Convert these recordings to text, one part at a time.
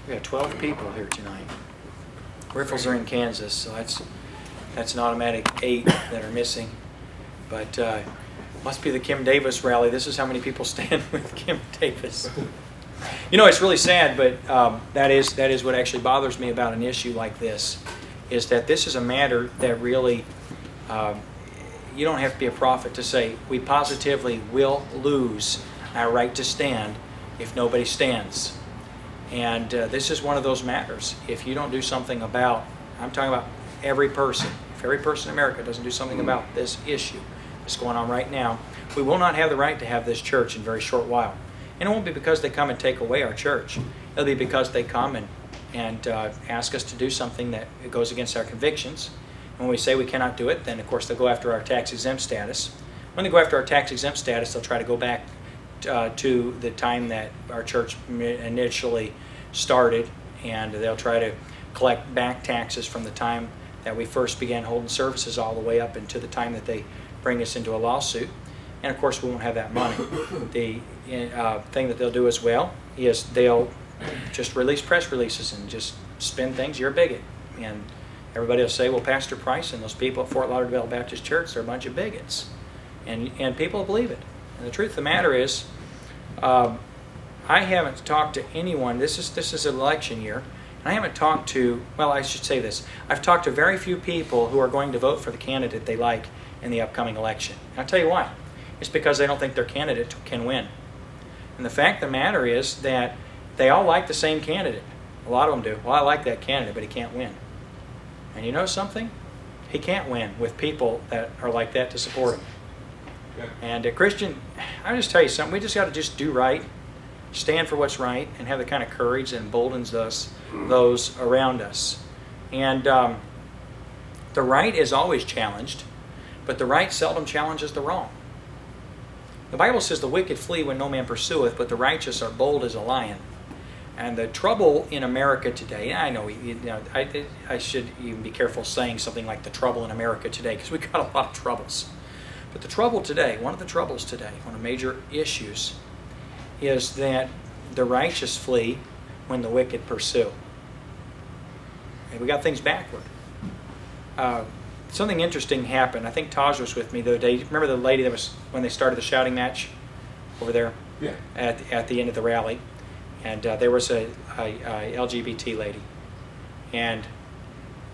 We got 12 people here tonight. Riffles are in Kansas, so that's an automatic 8 that are missing. But must be the Kim Davis rally. This is how many people stand with Kim Davis. You know, it's really sad, but that is what actually bothers me about an issue like this, is that this is a matter that really, you don't have to be a prophet to say, we positively will lose our right to stand if nobody stands. And this is one of those matters. If you don't do something about, I'm talking about every person, if every person in America doesn't do something about this issue that's going on right now, we will not have the right to have this church in a very short while. And it won't be because they come and take away our church. It'll be because they come and ask us to do something that goes against our convictions. And when we say we cannot do it, then of course they'll go after our tax-exempt status. When they go after our tax-exempt status, they'll try to go back to the time that our church initially started, and they'll try to collect back taxes from the time that we first began holding services all the way up into the time that they bring us into a lawsuit. And of course we won't have that money. The thing that they'll do as well is they'll just release press releases and just spin things, you're a bigot. And everybody will say, well, Pastor Price and those people at Fort Lauderdale Baptist Church, they're a bunch of bigots. And people believe it. And the truth of the matter is, I haven't talked to anyone, this is an election year, and I haven't talked to, well, I should say this, I've talked to very few people who are going to vote for the candidate they like in the upcoming election. And I'll tell you why. It's because they don't think their candidate can win. And the fact of the matter is that they all like the same candidate. A lot of them do. Well, I like that candidate, but he can't win. And you know something? He can't win with people that are like that to support him. And a Christian, I'll just tell you something, we just got to just do right, stand for what's right, and have the kind of courage that emboldens us, those around us. And the right is always challenged, but the right seldom challenges the wrong. The Bible says the wicked flee when no man pursueth, but the righteous are bold as a lion. And the trouble in America today, I know, I should even be careful saying something like the trouble in America today, because we've got a lot of troubles. But the trouble today, one of the troubles today, one of the major issues, is that the righteous flee when the wicked pursue. And we got things backward. Something interesting happened. I think Taj was with me the other day. Remember the lady that was, when they started the shouting match over there? Yeah. At the end of the rally. And there was a LGBT lady. And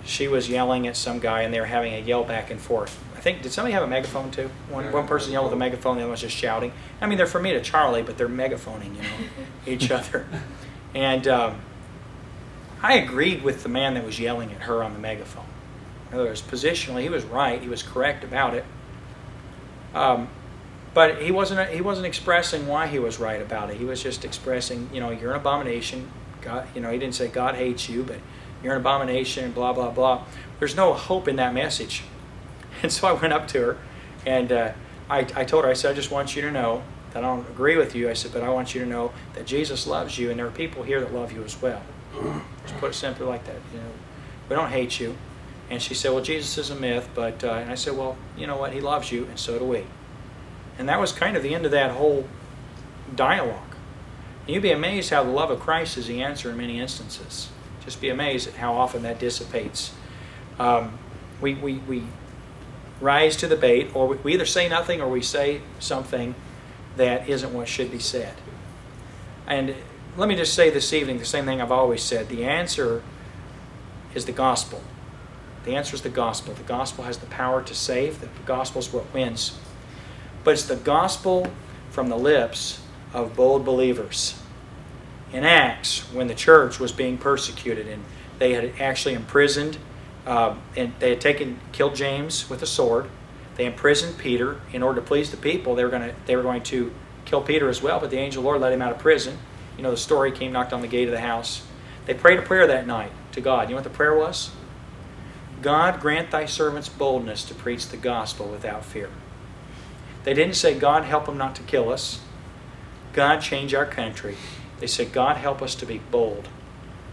she was yelling at some guy, and they were having a yell back and forth. I think, did somebody have a megaphone too? One person yelled with a megaphone, the other one was just shouting. I mean, they're from me to Charlie, but they're megaphoning, each other. And I agreed with the man that was yelling at her on the megaphone. In other words, positionally, he was right. He was correct about it. But he wasn't expressing why he was right about it. He was just expressing, you're an abomination. God, he didn't say God hates you, but you're an abomination, blah, blah, blah. There's no hope in that message. And so I went up to her, and I told her, I said, I just want you to know that I don't agree with you. I said, but I want you to know that Jesus loves you, and there are people here that love you as well. Just put it simply like that. We don't hate you. And she said, well, Jesus is a myth, but, and I said, well, you know what? He loves you, and so do we. And that was kind of the end of that whole dialogue. And you'd be amazed how the love of Christ is the answer in many instances. Just be amazed at how often that dissipates. We rise to the bait, or we either say nothing or we say something that isn't what should be said. And let me just say this evening the same thing I've always said. The answer is the gospel. The answer is the gospel. The gospel has the power to save. The gospel is what wins. But it's the gospel from the lips of bold believers. In Acts, when the church was being persecuted, and they had actually imprisoned, and they had killed James with a sword. They imprisoned Peter in order to please the people. They were going to kill Peter as well, but the angel of the Lord let him out of prison. You know the story. Came, knocked on the gate of the house. They prayed a prayer that night to God. You know what the prayer was? God, grant thy servants boldness to preach the gospel without fear. They didn't say, God, help them not to kill us. God, change our country. They said, God, help us to be bold,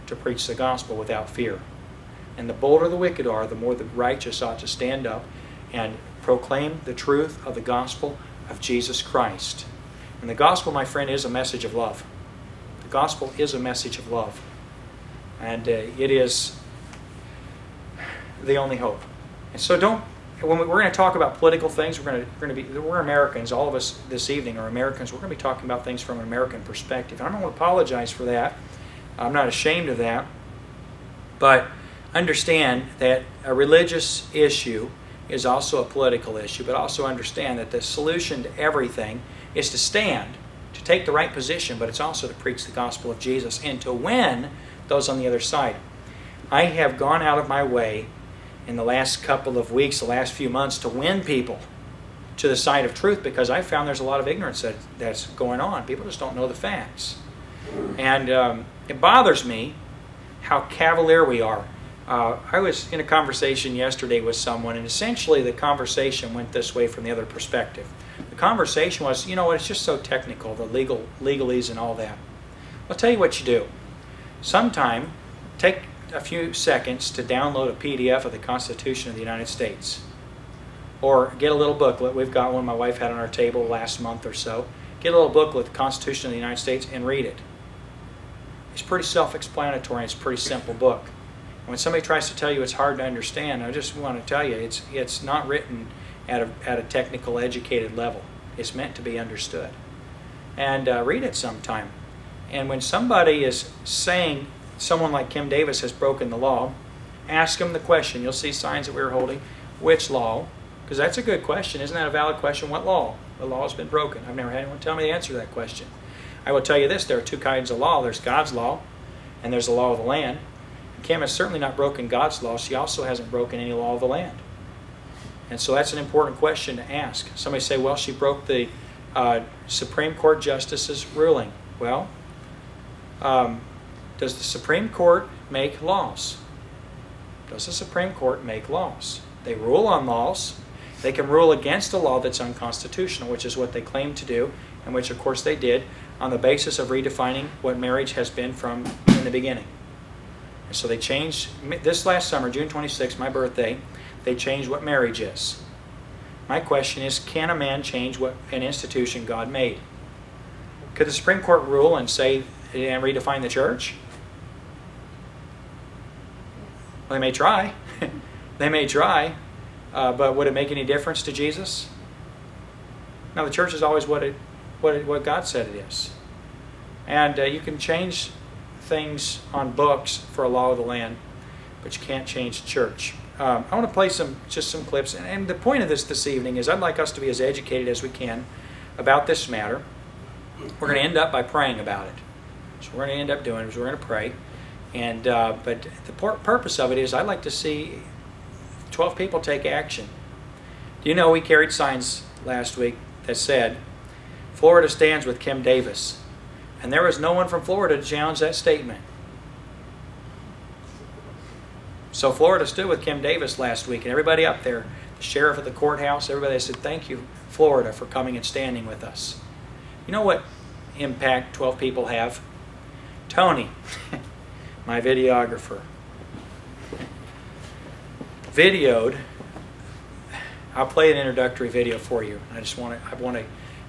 to preach the gospel without fear. And the bolder the wicked are, the more the righteous ought to stand up and proclaim the truth of the gospel of Jesus Christ. And the gospel, my friend, is a message of love. The gospel is a message of love. And it is the only hope. And so we're going to talk about political things. We're Americans. All of us this evening are Americans. We're going to be talking about things from an American perspective. And I don't want to apologize for that. I'm not ashamed of that. But understand that a religious issue is also a political issue, but also understand that the solution to everything is to stand, to take the right position, but it's also to preach the gospel of Jesus and to win those on the other side. I have gone out of my way in the last couple of weeks, the last few months, to win people to the side of truth, because I found there's a lot of ignorance that's going on. People just don't know the facts. And it bothers me how cavalier we are. I was in a conversation yesterday with someone, and essentially the conversation went this way from the other perspective. The conversation was, you know what, it's just so technical, the legalese and all that. I'll tell you what you do. Sometime, take a few seconds to download a PDF of the Constitution of the United States. Or get a little booklet. We've got one my wife had on our table last month or so. Get a little booklet, the Constitution of the United States, and read it. It's pretty self-explanatory. It's a pretty simple book. And when somebody tries to tell you it's hard to understand, I just want to tell you it's not written at a technical, educated level. It's meant to be understood. And read it sometime. And when somebody is saying someone like Kim Davis has broken the law, ask them the question. You'll see signs that we're holding. Which law? Because that's a good question. Isn't that a valid question? What law? The law has been broken. I've never had anyone tell me the answer to that question. I will tell you this. There are two kinds of law. There's God's law, and there's the law of the land. Kim has certainly not broken God's law. She also hasn't broken any law of the land. And so that's an important question to ask. Somebody say, well, she broke the Supreme Court Justice's ruling. Well, does the Supreme Court make laws? Does the Supreme Court make laws? They rule on laws. They can rule against a law that's unconstitutional, which is what they claim to do, and which, of course, they did on the basis of redefining what marriage has been from in the beginning. And so they changed, this last summer, June 26th, my birthday, they changed what marriage is. My question is, can a man change what an institution God made? Could the Supreme Court rule and say and redefine the church? Well, they may try. They may try. But would it make any difference to Jesus? No, the church is always what God said it is. And you can change things on books for a law of the land, but you can't change the church. I want to play just some clips. And the point of this evening is I'd like us to be as educated as we can about this matter. We're going to end up by praying about it. So we're going to end up doing is we're going to pray. And but the purpose of it is I'd like to see 12 people take action. Do you know we carried signs last week that said, Florida stands with Kim Davis. And there was no one from Florida to challenge that statement. So Florida stood with Kim Davis last week, and everybody up there, the sheriff at the courthouse, everybody said, thank you, Florida, for coming and standing with us. You know what impact 12 people have? Tony, my videographer, videoed. I'll play an introductory video for you. I want to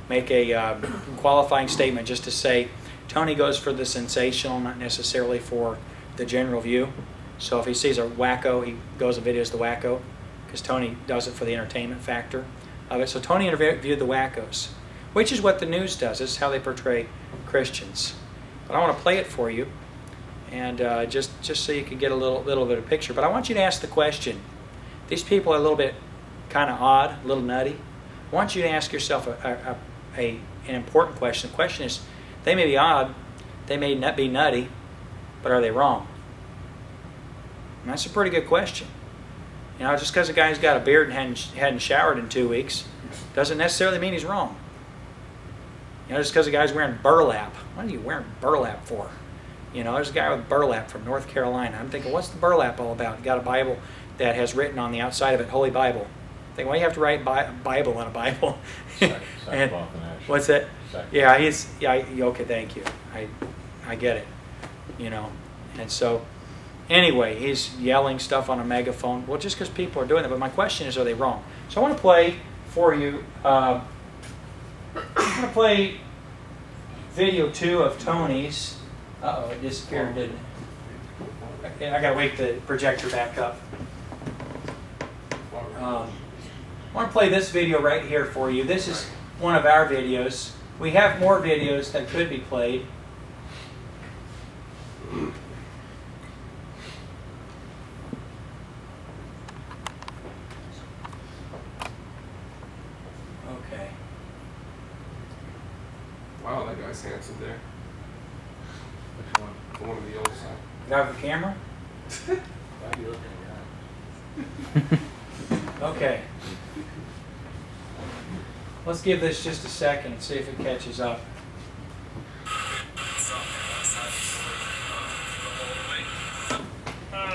make a qualifying statement just to say Tony goes for the sensational, not necessarily for the general view. So if he sees a wacko, he goes and videos the wacko, because Tony does it for the entertainment factor of it. So Tony interviewed the wackos, which is what the news does. It's how they portray Christians. But I want to play it for you, and just so you can get a little bit of picture. But I want you to ask the question. These people are a little bit kind of odd, a little nutty. I want you to ask yourself an important question. The question is, they may be odd, they may not be nutty, but are they wrong? And that's a pretty good question. You know, just because a guy's got a beard and hadn't showered in 2 weeks doesn't necessarily mean he's wrong. You know, just because a guy's wearing burlap. What are you wearing burlap for? You know, there's a guy with burlap from North Carolina. I'm thinking, what's the burlap all about? You got a Bible that has written on the outside of it, Holy Bible. I think, why do you have to write Bible on a Bible? And what's that? Yeah, okay, thank you. I get it. You know, and so anyway, he's yelling stuff on a megaphone. Well, just because people are doing that. But my question is, are they wrong? So I want to play for you. I'm going to play video 2 of Tony's. Uh-oh, it disappeared, didn't it? I gotta wake the projector back up. I want to play this video right here for you. This is one of our videos. We have more videos that could be played. Okay. Wow, that guy's handsome there. Which one? The one on the old side. Guy with the camera? Why are you looking at that? Okay. Let's give this just a second and see if it catches up.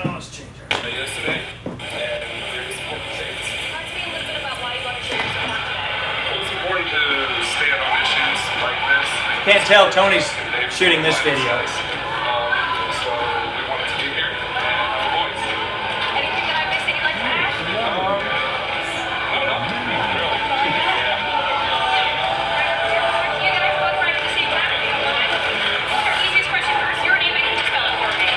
Let's change our... Yesterday, and there's some things. Talk to me a little bit about why you want to share your talk today. It's important to stand on issues like this. Can't tell Tony's shooting this video. So we wanted to be here and have a voice. Anything that I missed that you'd like to add? No, really. You guys both right at the same time. Sure, easiest question first. Your name, and can you spell it for me?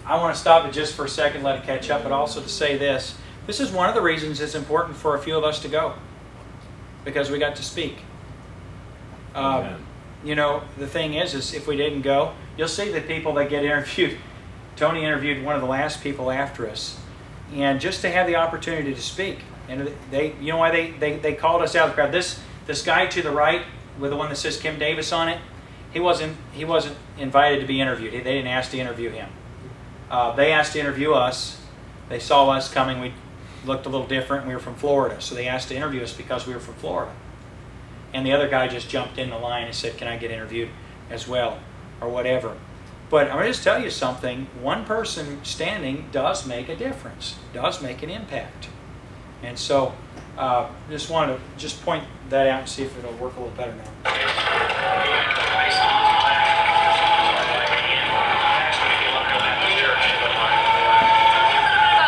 I want to stop it just for a second, let it catch up, but also to say this. This is one of the reasons it's important for a few of us to go, because we got to speak. You know, the thing is if we didn't go, you'll see the people that get interviewed. Tony interviewed one of the last people after us, and just to have the opportunity to speak. And they, you know why they called us out of the crowd. This guy to the right with the one that says Kim Davis on it, he wasn't invited to be interviewed. They didn't ask to interview him. They asked to interview us. They saw us coming. We looked a little different. We were from Florida, so they asked to interview us because we were from Florida. And the other guy just jumped in the line and said, "Can I get interviewed as well?" or whatever. But I'm going to just tell you something. One person standing does make a difference, does make an impact. And so just want to just point that out and see if it'll work a little better now. About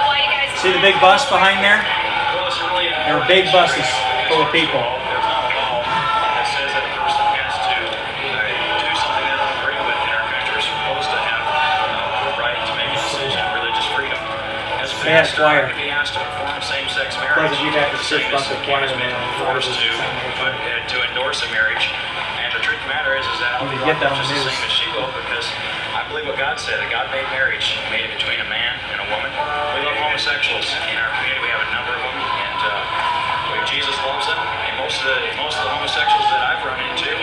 why you guys... See the big bus behind there? There are big buses full of people. There's not a law that says that a person has to do something they don't agree with in our country. We're supposed to have the right to make a decision on religious freedom. As a Yes, pastor, choir. I could be asked to perform same-sex marriage. Because you'd have to Same sit as up the choir has been now. forced to endorse a marriage. And the truth of the matter is that I'll You be get that on just the the news. same as she will, because I believe what God said, that God made marriage, made it between a man and a woman. We love homosexuals in our community. We have a number of them, and Jesus loves them. And most of the homosexuals that I've run into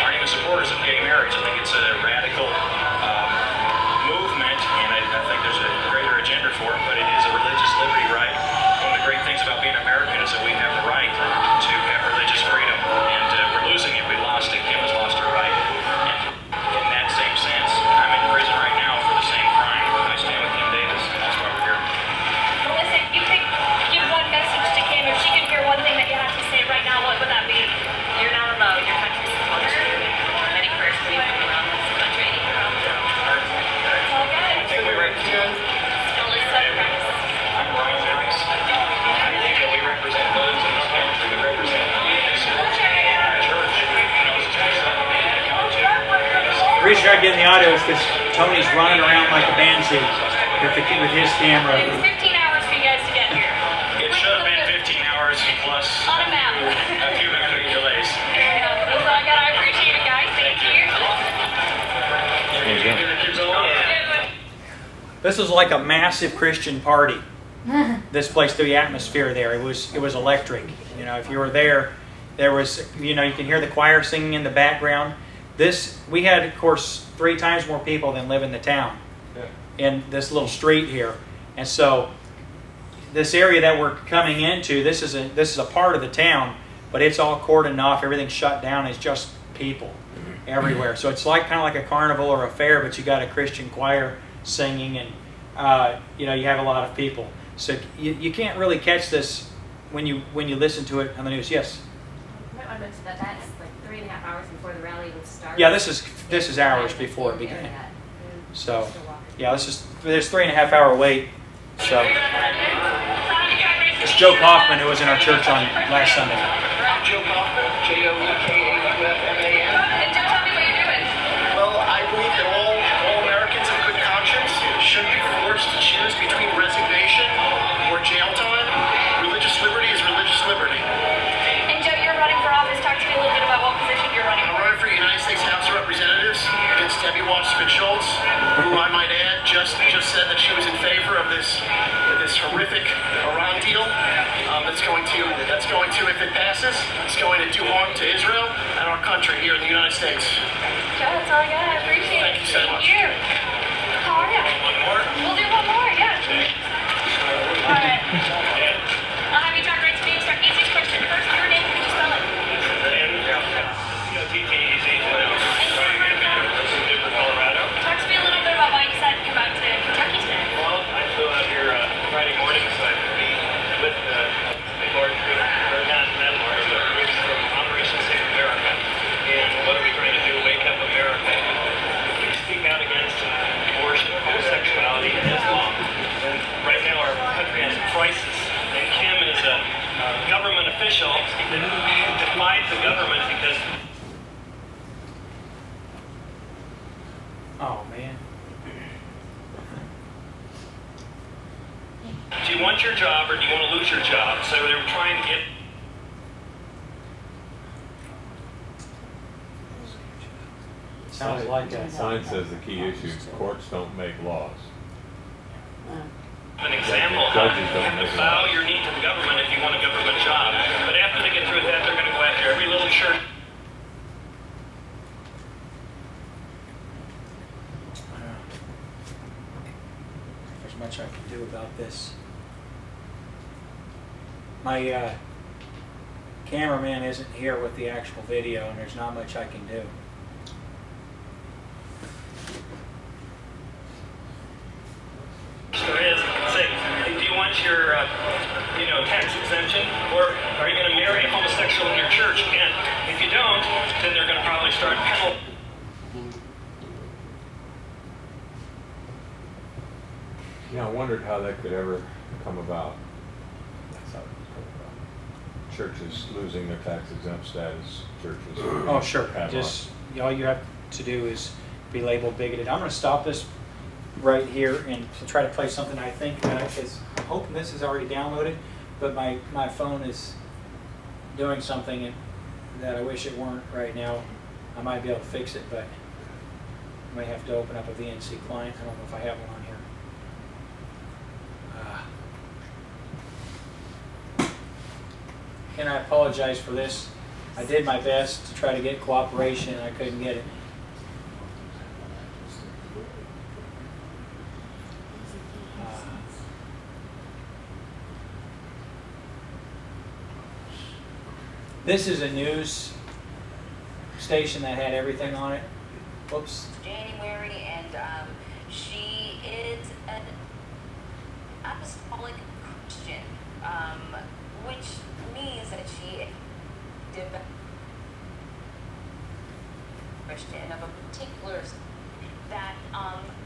aren't even supporters of gay marriage. I think it's a radical movement, and I think there's a greater agenda for it, but it is a religious liberty right. One of the great things about being American is that we have the right to have religious freedom, and we're losing it. We lost it. Kim has lost her right. And in that same sense, I'm in prison right now for the same crime. I stand with Kim Davis, and that's why we're here. Well, listen, you could give one message to Kim. If she could hear one thing that you have to say right now, what would that be? You're not alone. Your country's supported. Many prayers for you from around this country and even around the world. It's all good. I think we represent. Still live sacrifice. I'm Ryan Harris. I think that we represent those in this country. We represent this church. The reason I'm getting the audio is because Tony's running around like a banshee with his camera. It was 15 hours for you guys to get here. It should have been 15 hours plus On a map. a few minute delays. That's all I got. I appreciate it, guys. Thank you. This was like a massive Christian party. This place, the atmosphere there, it was electric. You know, if you were there was, you know, you can hear the choir singing in the background. We had, of course, 3 times more people than live in the town in this little street here. And so this area that we're coming into, this is a part of the town, but it's all cordoned off. Everything's shut down. It's just people everywhere. So it's like kind of like a carnival or a fair, but you got a Christian choir singing, and you know, you have a lot of people. So you can't really catch this when you listen to it on the news. Yes. I mentioned that that's like 3.5 hours before the rally would start. Yeah, this is hours before it began. So yeah, there's 3.5 hour wait. So it's Joe Kaufman, who was in our church on last Sunday. Joe Kaufman, Joe. country here in the United States. Joe, that's all I got. I appreciate it. Thank you so much. Thank you. How are you? One more? We'll do one more, yeah. Okay. All right. I'll have you talk right to me. Start easiest question first. Your name, can you spell it? Colorado. Talk to me a little bit about why you decided to come out to Kentucky today. Well, I flew out here Friday morning so I could be with the Lord, or not Lord, but groups from Operation Save America. And what are we trying to do? Wake up America. We speak out against abortion, homosexuality, and Islam. And right now our country has a crisis. And Kim is a government official that defies the government because Oh, man. do you want your job or do you want to lose your job? So they were trying to get Sounds like The a... sign says the key issue, courts don't make laws. an example how you Judges don't have to make bow laws. your knee to the government if you want a government job. But after they get through with that, they're going to go after every little church. There's much I can do about this. My cameraman isn't here with the actual video, and there's not much I can do. There is. Say, do you want your, tax exemption, or are you going to marry a homosexual in your church? And if you don't, then they're going to probably start penal. Yeah, I wondered how that could ever come about. That's how it could come about. Churches losing their tax exempt status, churches. Oh, sure. padlocked. Just all you have to do is be labeled bigoted. I'm going to stop this right here and try to play something I think that is. I'm hoping this is already downloaded, but my phone is doing something that I wish it weren't right now. I might be able to fix it, but I may have to open up a VNC client. I don't know if I have one on here. And I apologize for this. I did my best to try to get cooperation, and I couldn't get it. This is a news station that had everything on it. Whoops. January, and she is an apostolic Christian, which means that she developed Christian of a particular that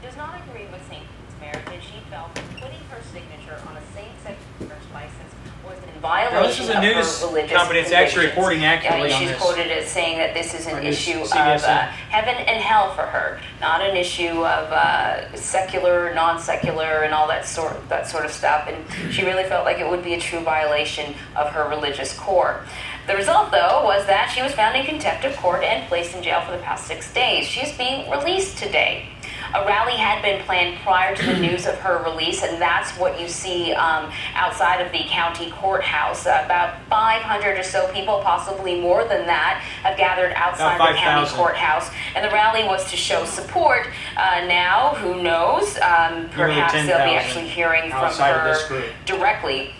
does not agree with same-sex marriage, and she felt that putting her signature on a same-sex marriage license was in violation Now, this is a of news her religious company. It's actually convictions. reporting accurately on She's this. quoted as saying that this is On an this issue of CBS. heaven and hell for her, not an issue of secular, non-secular, and all that sort of stuff. And she really felt like it would be a true violation of her religious core. The result, though, was that she was found in contempt of court and placed in jail for the past 6 days. She is being released today. A rally had been planned prior to the news of her release, and that's what you see outside of the county courthouse. About 500 or so people, possibly more than that, have gathered outside About the county 5,000. courthouse. And the rally was to show support. Now, who knows? Perhaps they'll be 10,000 actually hearing from outside of this her group. directly.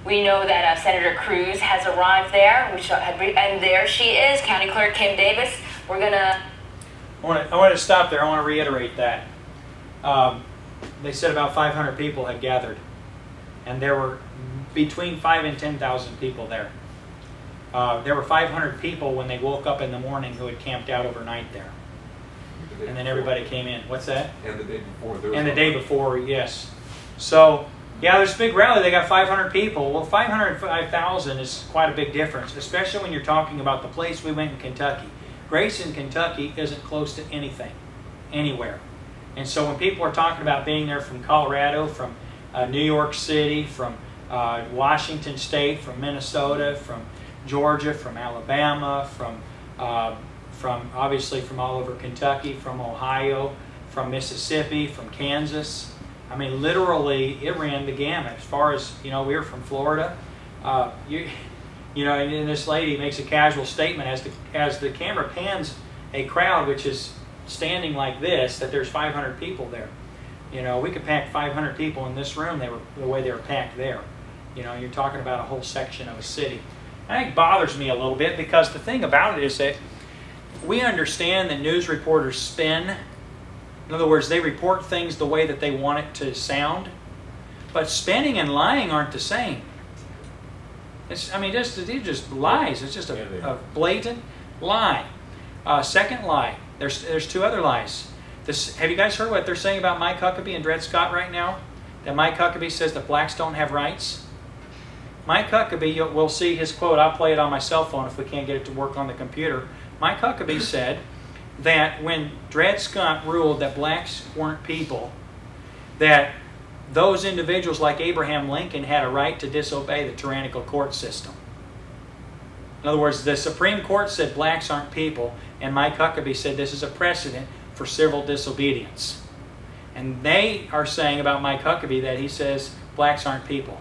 We know that Senator Cruz has arrived there, and there she is, County Clerk Kim Davis. We're going to... I want to stop there. I want to reiterate that. They said about 500 people had gathered, and there were between 5,000 and 10,000 people there. There were 500 people when they woke up in the morning who had camped out overnight there. And then everybody came in. What's that? And the day before. And the day before, yes. So, yeah, there's a big rally. They got 500 people. Well, 500 and 5,000 is quite a big difference, especially when you're talking about the place we went in Kentucky. Grayson, Kentucky isn't close to anything, anywhere. And so when people are talking about being there from Colorado, from New York City, from Washington State, from Minnesota, from Georgia, from Alabama, from obviously from all over Kentucky, from Ohio, from Mississippi, from Kansas. I mean, literally, it ran the gamut. As far as, we were from Florida. You know, and this lady makes a casual statement as the camera pans a crowd which is standing like this, that there's 500 people there. You know, we could pack 500 people in this room. They were the way they were packed there. You know, you're talking about a whole section of a city. I think it bothers me a little bit because the thing about it is that we understand that news reporters spin. In other words, they report things the way that they want it to sound. But spinning and lying aren't the same. It's just lies. It's just a blatant lie. Second lie. There's two other lies. Have you guys heard what they're saying about Mike Huckabee and Dred Scott right now? That Mike Huckabee says that blacks don't have rights? Mike Huckabee, we'll see his quote. I'll play it on my cell phone if we can't get it to work on the computer. Mike Huckabee said that when Dred Scott ruled that blacks weren't people, that those individuals like Abraham Lincoln had a right to disobey the tyrannical court system. In other words, the Supreme Court said blacks aren't people, and Mike Huckabee said this is a precedent for civil disobedience. And they are saying about Mike Huckabee that he says blacks aren't people.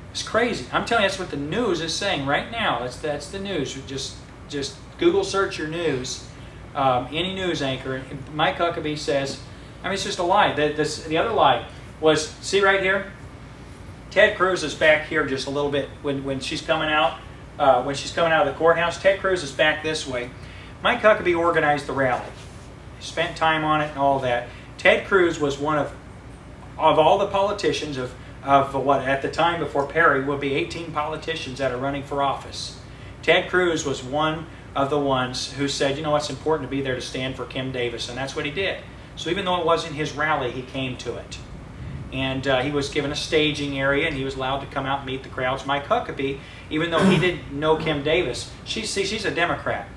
It's crazy. I'm telling you, that's what the news is saying right now. That's the news. Just Google search your news, any news anchor. Mike Huckabee says, it's just a lie. The other lie was, see right here? Ted Cruz is back here just a little bit when she's coming out. When she's coming out of the courthouse, Ted Cruz is back this way. Mike Huckabee organized the rally. He spent time on it and all that. Ted Cruz was one of all the politicians of what at the time before Perry would be 18 politicians that are running for office. Ted Cruz was one of the ones who said, you know, it's important to be there to stand for Kim Davis, and that's what he did. So even though it wasn't his rally, he came to it. And he was given a staging area, and he was allowed to come out and meet the crowds. Mike Huckabee, even though he didn't know Kim Davis, she's a Democrat.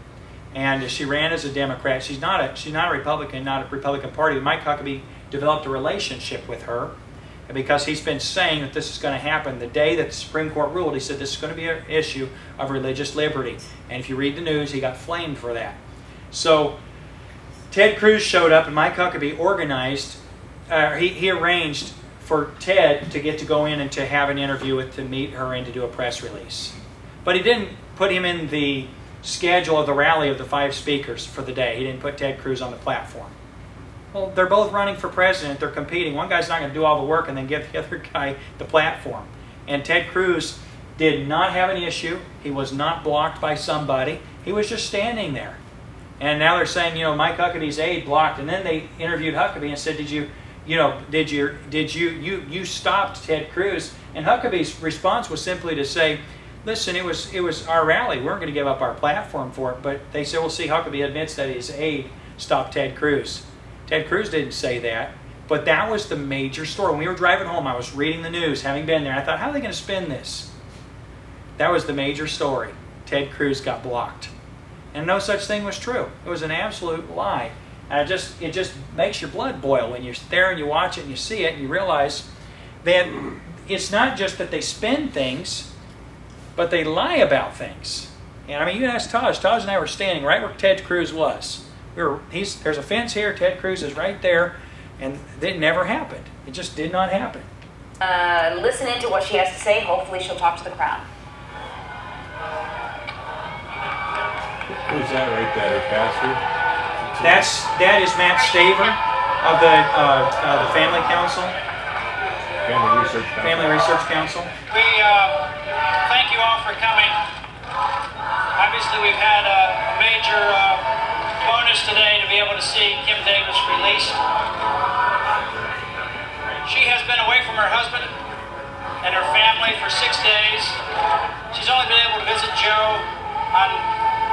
And she ran as a Democrat. She's not a Republican, not a Republican Party. Mike Huckabee developed a relationship with her because he's been saying that this is going to happen. The day that the Supreme Court ruled, he said this is going to be an issue of religious liberty. And if you read the news, he got flamed for that. So Ted Cruz showed up, and Mike Huckabee organized, he arranged for Ted to get to go in and to have an interview to meet her and to do a press release. But he didn't put him in the schedule of the rally of the 5 speakers for the day. He didn't put Ted Cruz on the platform. Well, they're both running for president. They're competing. One guy's not going to do all the work and then give the other guy the platform. And Ted Cruz did not have an issue. He was not blocked by somebody. He was just standing there. And now they're saying, Mike Huckabee's aide blocked. And then they interviewed Huckabee and said, you stopped Ted Cruz? And Huckabee's response was simply to say, listen, it was our rally. We weren't going to give up our platform for it. But they said, well, see, Huckabee admits that his aide stopped Ted Cruz. Ted Cruz didn't say that. But that was the major story. When we were driving home, I was reading the news, having been there. I thought, how are they going to spin this? That was the major story. Ted Cruz got blocked. And no such thing was true. It was an absolute lie. And it just makes your blood boil when you're there and you watch it and you see it and you realize that it's not just that they spin things, but they lie about things. And you can ask Taj. Taj and I were standing right where Ted Cruz was. There's a fence here. Ted Cruz is right there. And it never happened. It just did not happen. Listen into what she has to say. Hopefully she'll talk to the crowd. Who's that right there, Pastor? That is Matt Staver of the Family Council. Family Research Council. We thank you all for coming. Obviously, we've had a major bonus today to be able to see Kim Davis released. She has been away from her husband and her family for 6 days. She's only been able to visit Joe on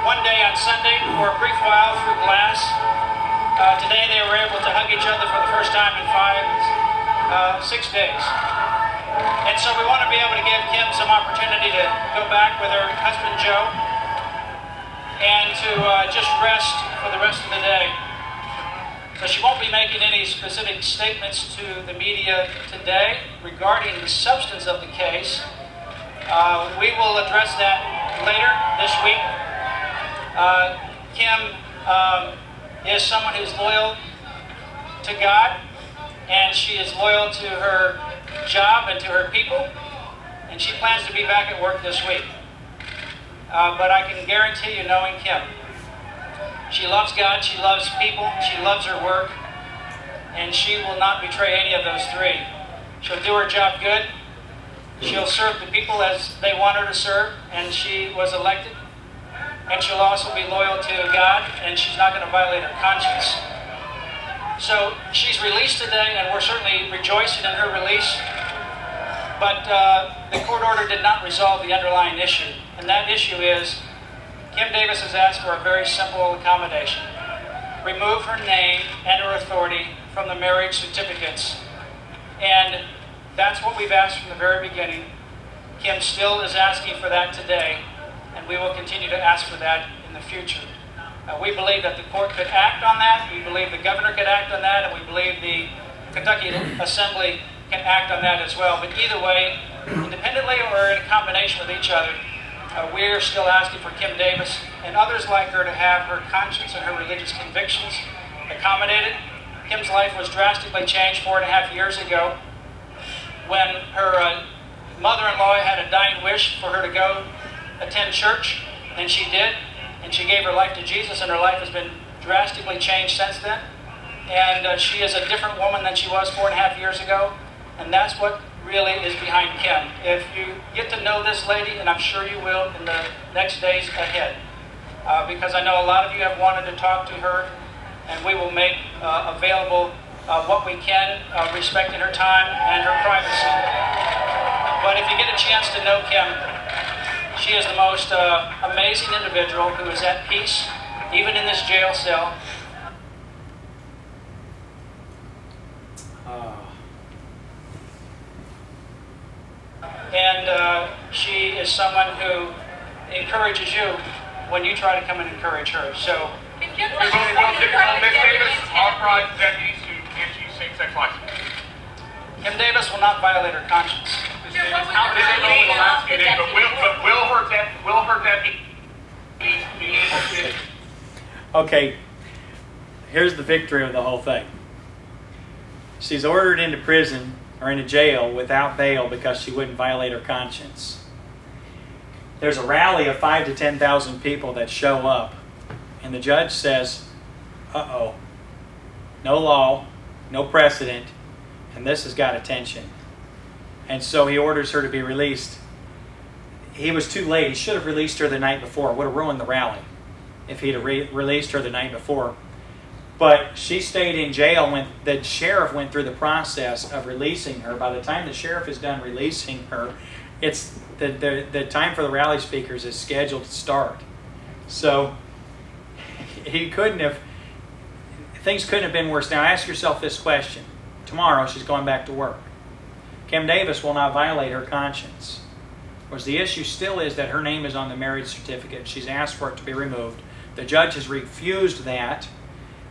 one day on Sunday for a brief while through glass. Today they were able to hug each other for the first time in 6 days. And so we want to be able to give Kim some opportunity to go back with her husband Joe and to just rest for the rest of the day. So she won't be making any specific statements to the media today regarding the substance of the case. We will address that later this week. Kim is someone who's loyal to God, and she is loyal to her job and to her people, and and she plans to be back at work this week. But I can guarantee you, knowing Kim, she loves God, she loves people, she loves her work, and she will not betray any of those three. She'll do her job good. She'll serve the people as they want her to serve, and she was elected. And she'll also be loyal to God, and she's not going to violate her conscience. So she's released today, and we're certainly rejoicing in her release. But the court order did not resolve the underlying issue. And that issue is Kim Davis has asked for a very simple accommodation. Remove her name and her authority from the marriage certificates. And that's what we've asked from the very beginning. Kim still is asking for that today, and we will continue to ask for that in the future. We believe that the court could act on that, we believe the governor could act on that, and we believe the Kentucky Assembly can act on that as well. But either way, independently or in combination with each other, we're still asking for Kim Davis and others like her to have her conscience and her religious convictions accommodated. Kim's life was drastically changed 4.5 years ago when her mother-in-law had a dying wish for her to go attend church, and she did, and she gave her life to Jesus, and her life has been drastically changed since then. And she is a different woman than she was 4.5 years ago, and that's what really is behind Kim. If you get to know this lady, and I'm sure you will in the next days ahead, because I know a lot of you have wanted to talk to her, and we will make available what we can, respecting her time and her privacy. But if you get a chance to know Kim, she is the most amazing individual who is at peace, even in this jail cell. And she is someone who encourages you when you try to come and encourage her. So, We will take Ms. Davis authorized deputies to issue same-sex license. Kim Davis will not violate her conscience. Ms. Davis, how did they know the last few days, but will her deputies be able to? Okay, here's the victory of the whole thing. She's ordered into prison or into jail without bail because she wouldn't violate her conscience. There's a rally of 5,000 to 10,000 people that show up, and the judge says, uh-oh, no law, no precedent, and this has got attention. And so he orders her to be released. He was too late. He should have released her the night before. It would have ruined the rally if he'd have released her the night before. But she stayed in jail when the sheriff went through the process of releasing her. By the time the sheriff is done releasing her, it's the time for the rally speakers is scheduled to start. So things couldn't have been worse. Now ask yourself this question. Tomorrow she's going back to work. Kim Davis will not violate her conscience. Whereas the issue still is that her name is on the marriage certificate. She's asked for it to be removed. The judge has refused that.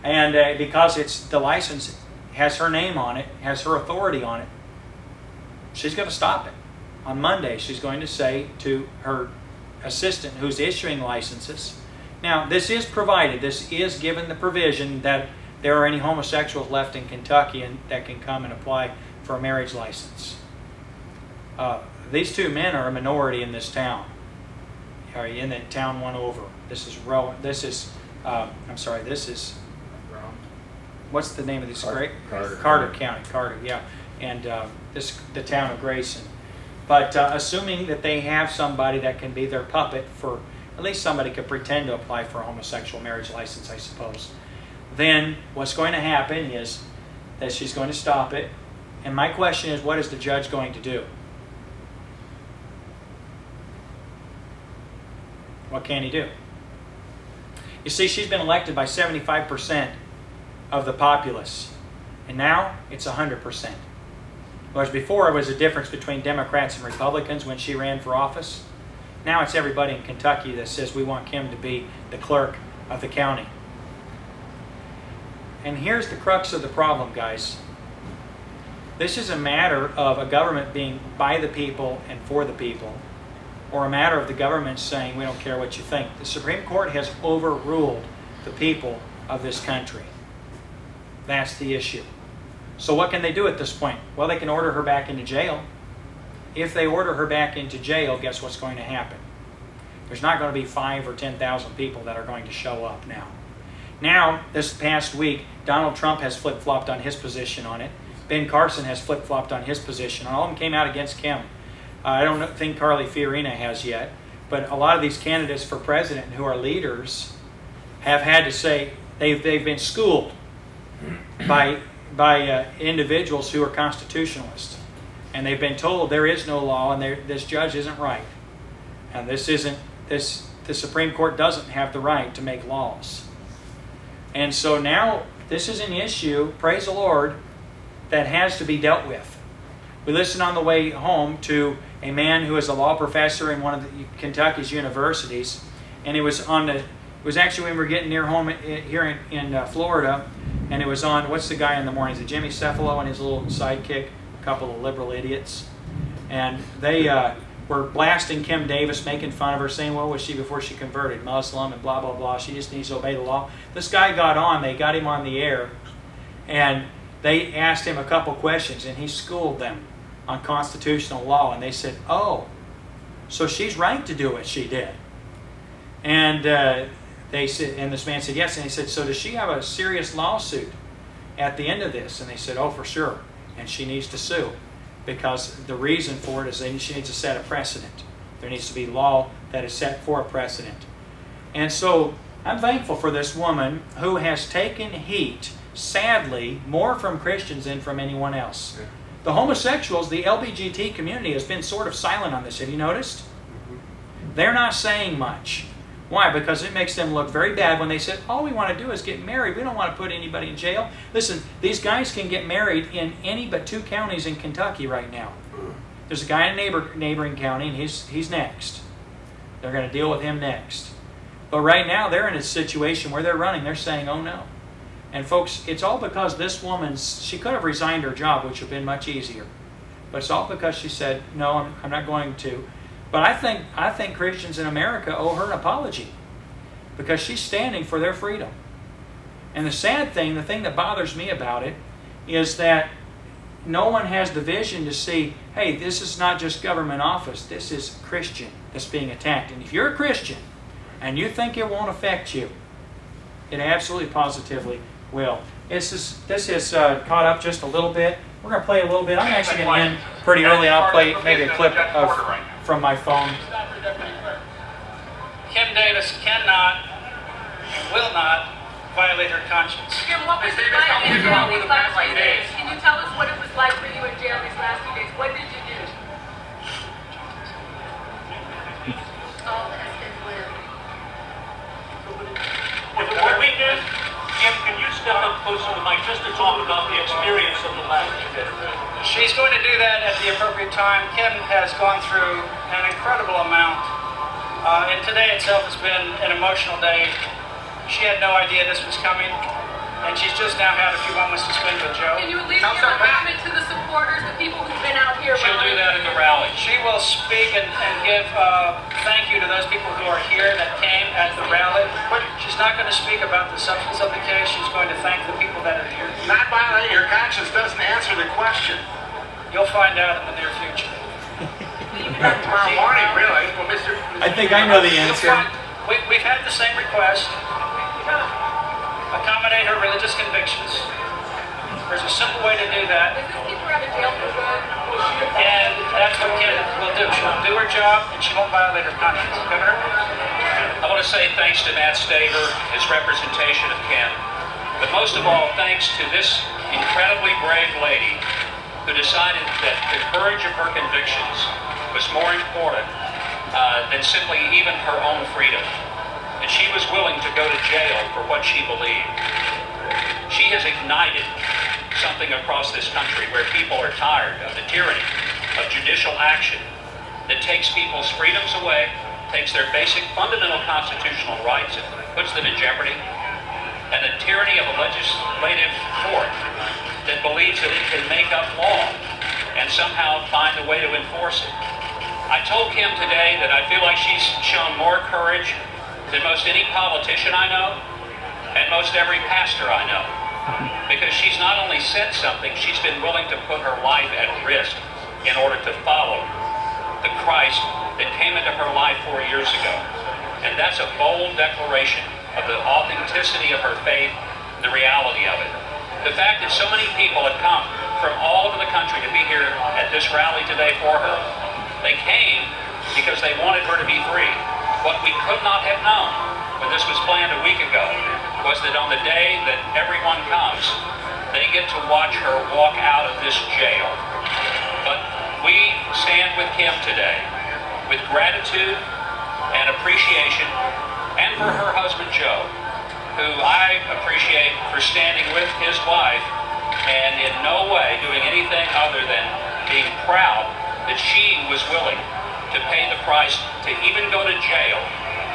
And because the license has her name on it, has her authority on it, she's going to stop it. On Monday, she's going to say to her assistant who's issuing licenses, now this is provided, this is given the provision that there are any homosexuals left in Kentucky and that can come and apply for a marriage license. These two men are a minority in this town, or in the town one over. This is what's the name of this? Carter County, yeah. And the town of Grayson. But assuming that they have somebody that can be their puppet for, at least somebody could pretend to apply for a homosexual marriage license, I suppose. Then what's going to happen is that she's going to stop it. And my question is, what is the judge going to do? What can he do? You see, she's been elected by 75% of the populace. And now it's 100%. Whereas before it was a difference between Democrats and Republicans when she ran for office. Now it's everybody in Kentucky that says we want Kim to be the clerk of the county. And here's the crux of the problem, guys. This is a matter of a government being by the people and for the people, or a matter of the government saying we don't care what you think. The Supreme Court has overruled the people of this country. That's the issue. So what can they do at this point? Well, they can order her back into jail. if they order her back into jail, guess what's going to happen? There's not going to be 5 or 10,000 people that are going to show up now. Now, this past week, Donald Trump has flip-flopped on his position on it. Ben Carson has flip-flopped on his position. All of them came out against Kim. I don't think Carly Fiorina has yet, but a lot of these candidates for president who are leaders have had to say they've been schooled by individuals who are constitutionalists, and they've been told there is no law and this judge isn't right, and the Supreme Court doesn't have the right to make laws. And so now this is an issue, praise the Lord, that has to be dealt with. We listened on the way home to a man who is a law professor in one of Kentucky's universities, and it was actually when we were getting near home here in Florida, and it was on, what's the guy in the mornings? Jimmy Cephalo and his little sidekick, a couple of liberal idiots. And they were blasting Kim Davis, making fun of her, saying, what was she before she converted? Muslim and blah, blah, blah. She just needs to obey the law. This guy got on, they got him on the air, and they asked him a couple questions, and he schooled them on constitutional law. And they said, oh, so she's right to do what she did. And they said, and this man said yes, and he said, so does she have a serious lawsuit at the end of this? And they said, oh, for sure, and she needs to sue, because the reason for it is that she needs to set a precedent. There needs to be law that is set for a precedent. And so I'm thankful for this woman who has taken heat, sadly, more from Christians than from anyone else. Yeah. The homosexuals, the LGBT community has been sort of silent on this. Have you noticed? They're not saying much. Why? Because it makes them look very bad when they say, all we want to do is get married. We don't want to put anybody in jail. Listen, these guys can get married in any but 2 counties in Kentucky right now. There's a guy in a neighboring county, and he's next. They're going to deal with him next. But right now, they're in a situation where they're running. They're saying, oh no. And folks, it's all because this woman, she could have resigned her job, which would have been much easier. But it's all because she said, no, I'm not going to. But I think Christians in America owe her an apology, because she's standing for their freedom. And the sad thing, the thing that bothers me about it, is that no one has the vision to see, hey, this is not just government office, this is Christian that's being attacked. And if you're a Christian and you think it won't affect you, it absolutely positively will. This has caught up just a little bit. We're going to play a little bit. I'm actually going to end pretty early, and I'll play maybe a clip from my phone. Kim Davis cannot, will not violate her conscience. Kim, what was it like in jail these last few days? Can you tell us what it was like for you in jail these last few days? What did you do? All has been lived. What we did, Kim, can you step up closer to the mic just to talk about the experience of the last few days? She's going to do that at the appropriate time. Kim has gone through an incredible amount. And today itself has been an emotional day. She had no idea this was coming, and she's just now had a few moments to spend with Joe. Can you at least give a comment to the supporters, the people who've been out here? She'll do that at the rally. She will speak and give thank you to those people who are here that came at the rally. She's not going to speak about the substance of the case. She's going to thank the people that are here. Not violating your conscience doesn't answer the question. You'll find out in the near future. Tomorrow morning, really. Well, Mr. I think I know the answer. We've had the same request. Accommodate her religious convictions. There's a simple way to do that. Does this keep her out of jail for good? And that's what Kim will do. She'll do her job, and she won't violate her conscience. Governor? I want to say thanks to Matt Staver, his representation of Kim, but most of all, thanks to this incredibly brave lady who decided that the courage of her convictions was more important than simply even her own freedom. And she was willing to go to jail for what she believed. She has ignited something across this country where people are tired of the tyranny of judicial action that takes people's freedoms away, takes their basic fundamental constitutional rights and puts them in jeopardy, and the tyranny of a legislative court that believes that it can make up law and somehow find a way to enforce it. I told Kim today that I feel like she's shown more courage than most any politician I know and most every pastor I know. Because she's not only said something, she's been willing to put her life at risk in order to follow the Christ that came into her life 4 years ago. And that's a bold declaration of the authenticity of her faith, the reality of it. The fact that so many people had come from all over the country to be here at this rally today for her, they came because they wanted her to be free. What we could not have known when this was planned a week ago was that on the day that everyone comes, they get to watch her walk out of this jail. But we stand with Kim today with gratitude and appreciation, and for her husband Joe, who I appreciate for standing with his wife and in no way doing anything other than being proud that she was willing to pay the price to even go to jail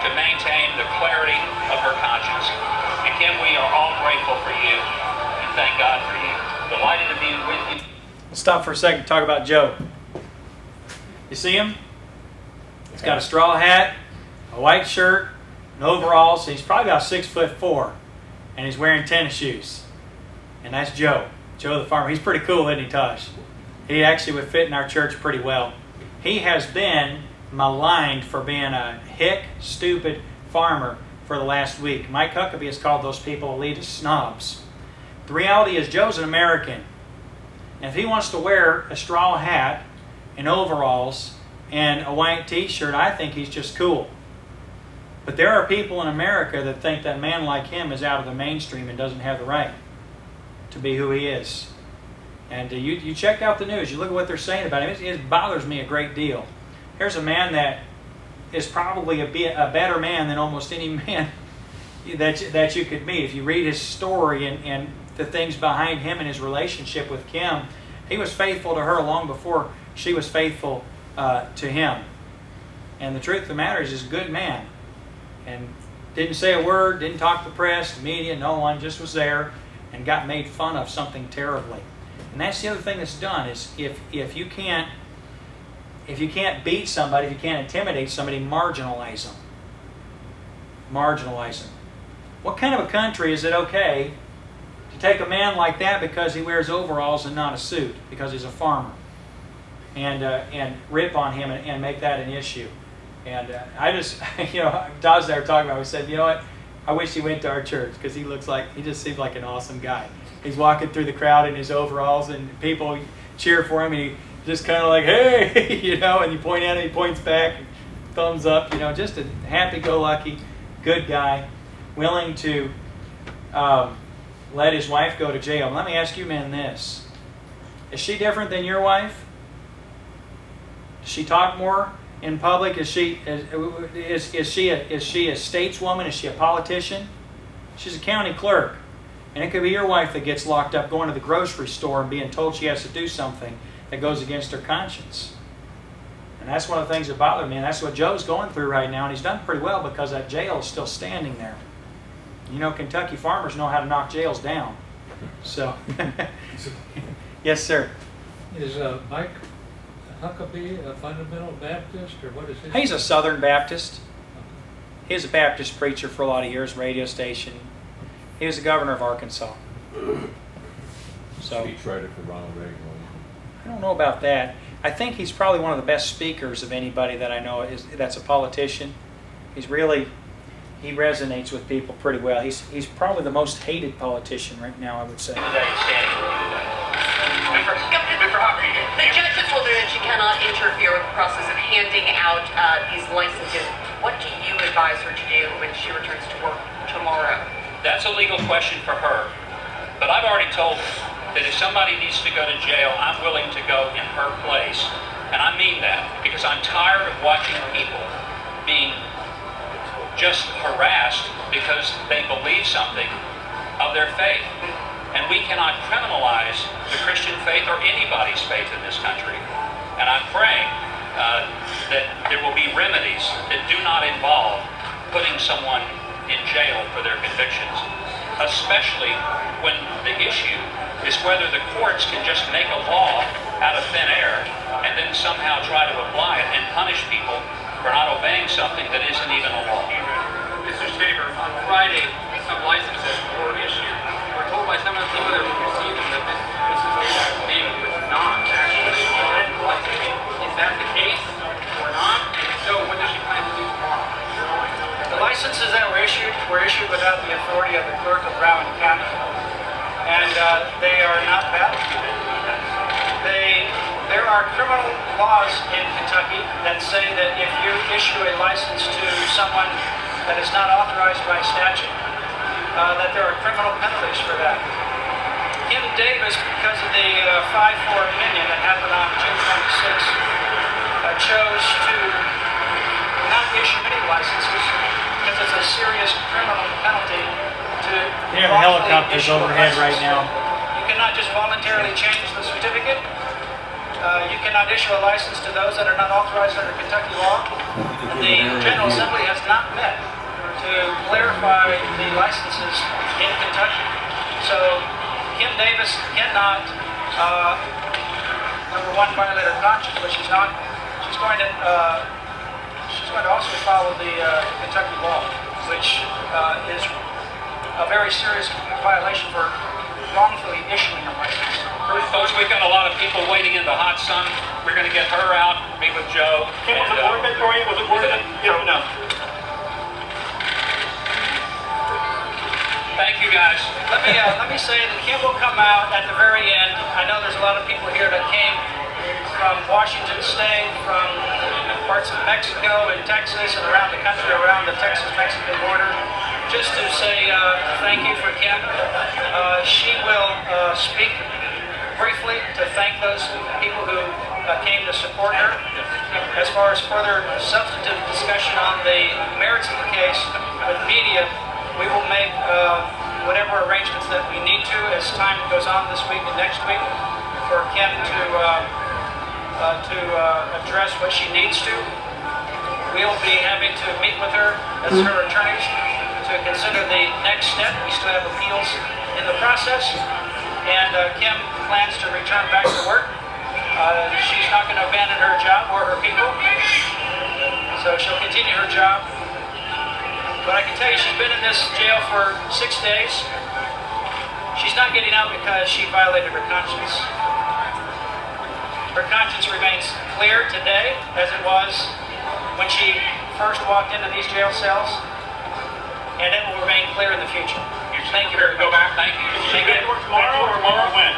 to maintain the clarity of her conscience. And Kim, we are all grateful for you and thank God for you. Delighted to be with you. Let's stop for a second and talk about Joe. You see him? He's got a straw hat, a white shirt, and overalls. He's probably about 6'4", and he's wearing tennis shoes. And that's Joe. Joe the farmer. He's pretty cool, isn't he, Tosh? He actually would fit in our church pretty well. He has been maligned for being a hick, stupid farmer for the last week. Mike Huckabee has called those people elitist snobs. The reality is Joe's an American. And if he wants to wear a straw hat and overalls and a white t-shirt, I think he's just cool. But there are people in America that think that a man like him is out of the mainstream and doesn't have the right to be who he is. And you check out the news, you look at what they're saying about him, it bothers me a great deal. Here's a man that is probably a better man than almost any man that you could meet. If you read his story and the things behind him and his relationship with Kim, he was faithful to her long before she was faithful to him. And the truth of the matter is, he's a good man. And didn't say a word, didn't talk to the press, the media, no one, just was there and got made fun of something terribly. And that's the other thing that's done is if you can't beat somebody, if you can't intimidate somebody, marginalize them. Marginalize them. What kind of a country is it okay to take a man like that because he wears overalls and not a suit, because he's a farmer, and rip on him and make that an issue? And I just, Todd's there talking about it. We said, you know what? I wish he went to our church because he just seems like an awesome guy. He's walking through the crowd in his overalls and people cheer for him and he just kind of like, hey, and you point at him, he points back, thumbs up, just a happy-go-lucky, good guy, willing to let his wife go to jail. Let me ask you men this. Is she different than your wife? Does she talk more in public? Is she a stateswoman? Is she a politician? She's a county clerk. And it could be your wife that gets locked up going to the grocery store and being told she has to do something that goes against her conscience. And that's one of the things that bother me, and that's what Joe's going through right now, and he's done pretty well because that jail is still standing there. Kentucky farmers know how to knock jails down. So, yes, sir. Is Mike Huckabee a fundamental Baptist, or what is his? He's a Southern Baptist. He was a Baptist preacher for a lot of years, radio station. He was the governor of Arkansas. So Speechwriter for Ronald Reagan. I don't know about that. I think he's probably one of the best speakers of anybody that I know that's a politician. He resonates with people pretty well. He's probably the most hated politician right now, I would say. The judge has told her that she cannot interfere with the process of handing out these licenses. What do you advise her to do when she returns to work tomorrow? That's a legal question for her. But I've already told her that if somebody needs to go to jail, I'm willing to go in her place. And I mean that because I'm tired of watching people being just harassed because they believe something of their faith. And we cannot criminalize the Christian faith or anybody's faith in this country. And I'm praying that there will be remedies that do not involve putting someone in jail for their convictions, especially when the issue is whether the courts can just make a law out of thin air and then somehow try to apply it and punish people for not obeying something that isn't even a law. Mr. Staver, on Friday, some licenses were issued. We're told by some of the people that received them that Mrs. Davis' name was not actually on the license. that were issued without the authority of the clerk of Rowan County, and they are not valid. There are criminal laws in Kentucky that say that if you issue a license to someone that is not authorized by statute, that there are criminal penalties for that. Kim Davis, because of the 5-4 opinion that happened on June 26th, chose to not issue any licenses because it's a serious criminal penalty to You have helicopters overhead right now. You cannot just voluntarily change the certificate. You cannot issue a license to those that are not authorized under Kentucky law. And the General Assembly has not met to clarify the licenses in Kentucky. So Kim Davis cannot, number one, violate her conscience, but she's not. She's going to also follow the Kentucky law, which is a very serious violation for wrongfully issuing a license. Folks, we've got a lot of people waiting in the hot sun. We're going to get her out, meet with Joe. Kim, was it worth it for you? Was it worth it? Yes or no? Thank you, guys. Let me say that Kim will come out at the very end. I know there's a lot of people here that came from Washington State, from parts of Mexico and Texas and around the country, around the Texas-Mexican border, just to say thank you for Kim. She will speak briefly to thank those people who came to support her. As far as further substantive discussion on the merits of the case with media, we will make whatever arrangements that we need to as time goes on this week and next week for Kim to address what she needs to. We'll be having to meet with her as her attorneys to consider the next step. We still have appeals in the process, and Kim plans to return back to work. She's not going to abandon her job or her people, so she'll continue her job. But I can tell you, she's been in this jail for 6 days. She's not getting out because she violated her conscience. Her conscience remains clear today, as it was when she first walked into these jail cells, and it will remain clear in the future. Thank you very much. Go back. Thank you. Is she ready to work tomorrow or when?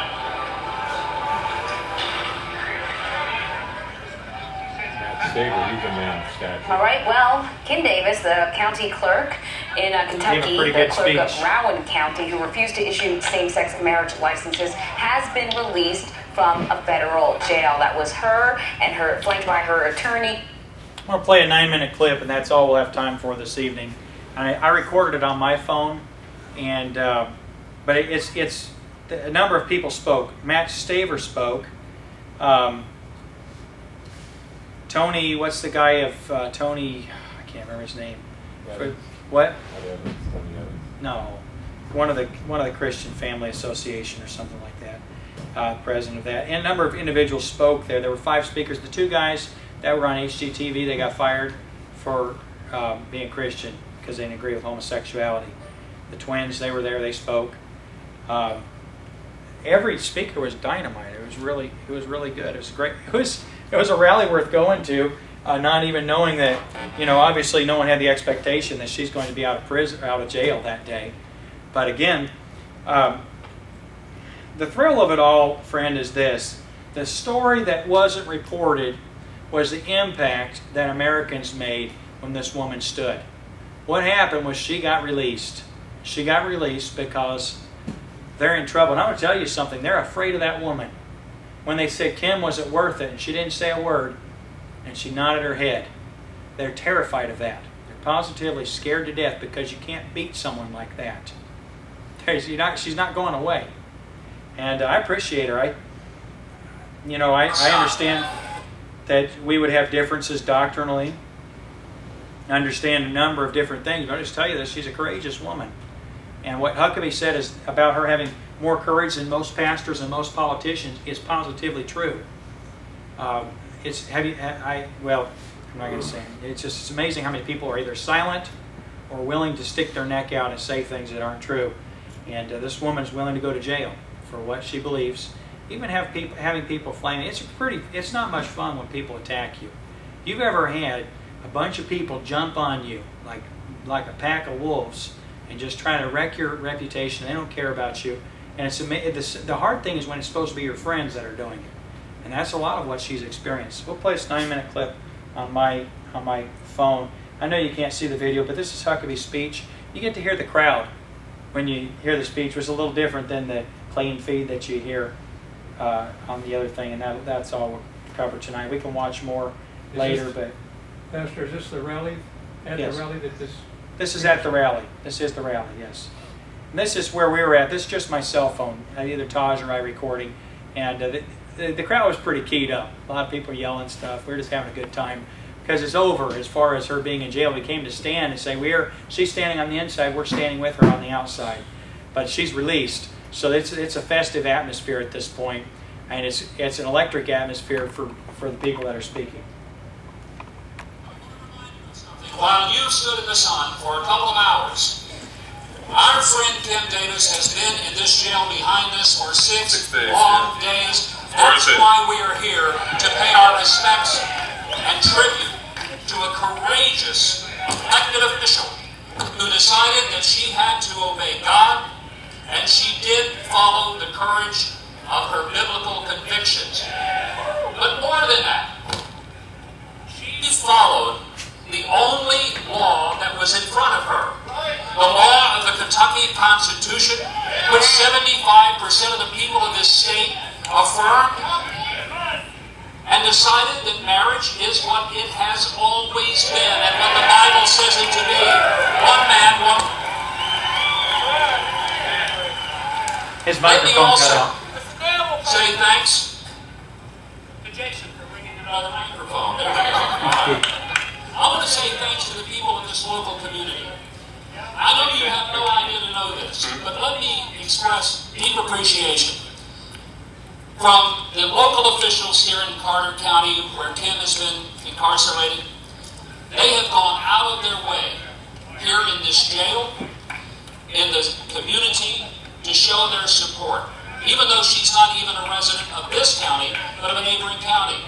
Staver, he's a man of stature. All right, well, Kim Davis, the county clerk in Kentucky, pretty the good clerk of speech. Rowan County, who refused to issue same-sex marriage licenses, has been released from a federal jail. That was her and her, flanked by her attorney. I'm going to play a 9-minute clip, and that's all we'll have time for this evening. I recorded it on my phone, and but it's a number of people spoke. Matt Staver spoke. Tony, what's the guy of Tony? I can't remember his name. Evans. What? Tony Evans. No, one of the Christian Family Association or something like that. President of that, and a number of individuals spoke there. There were 5 speakers. The 2 guys that were on HGTV, they got fired for being Christian because they didn't agree with homosexuality. The twins, they were there. They spoke. Every speaker was dynamite. It was really good. It was great. It was a rally worth going to, not even knowing that, obviously no one had the expectation that she's going to be out of jail that day. But again, the thrill of it all, friend, is this. The story that wasn't reported was the impact that Americans made when this woman stood. What happened was she got released. She got released because they're in trouble. And I'm going to tell you something. They're afraid of that woman. When they said, Kim, was it worth it? And she didn't say a word. And she nodded her head. They're terrified of that. They're positively scared to death because you can't beat someone like that. She's not going away. And I appreciate her. I understand that we would have differences doctrinally. I understand a number of different things. But I'll just tell you this, she's a courageous woman. And what Huckabee said is about her having more courage than most pastors and most politicians is positively true. I'm not going to say it. It's amazing how many people are either silent or willing to stick their neck out and say things that aren't true. And this woman is willing to go to jail for what she believes. Even having people flaming. It's not much fun when people attack you. If you've ever had a bunch of people jump on you, like like a pack of wolves and just trying to wreck your reputation. They don't care about you. And the hard thing is when it's supposed to be your friends that are doing it. And that's a lot of what she's experienced. We'll play this 9-minute clip on my phone. I know you can't see the video, but this is Huckabee's speech. You get to hear the crowd when you hear the speech, which is a little different than the clean feed that you hear on the other thing. And that's all we'll cover tonight. We can watch more later, but Pastor, is this the rally? Yes. The rally that this... This is at the rally. This is the rally, yes. And this is where we were at. This is just my cell phone, either Taj or I recording. And the crowd was pretty keyed up. A lot of people yelling stuff. We were just having a good time. Because it's over as far as her being in jail. We came to stand and say, she's standing on the inside, we're standing with her on the outside. But she's released. So it's a festive atmosphere at this point. And it's an electric atmosphere for the people that are speaking. While you stood in the sun for a couple of hours, our friend Kim Davis has been in this jail behind us for 6 long days. That's why we are here, to pay our respects and tribute to a courageous elected official who decided that she had to obey God, and she did follow the courage of her biblical convictions. But more than that, she followed the only law that was in front of her. The law of the Kentucky Constitution, which 75% of the people of this state affirmed, and decided that marriage is what it has always been and what the Bible says it to be. One man, one woman. His microphone cut out. Say thanks to Jason for bringing another microphone. There we go. I want to say thanks to the people in this local community. I know you have no idea to know this, but let me express deep appreciation from the local officials here in Carter County, where Kim has been incarcerated. They have gone out of their way here in this jail, in the community, to show their support, even though she's not even a resident of this county, but of a neighboring county.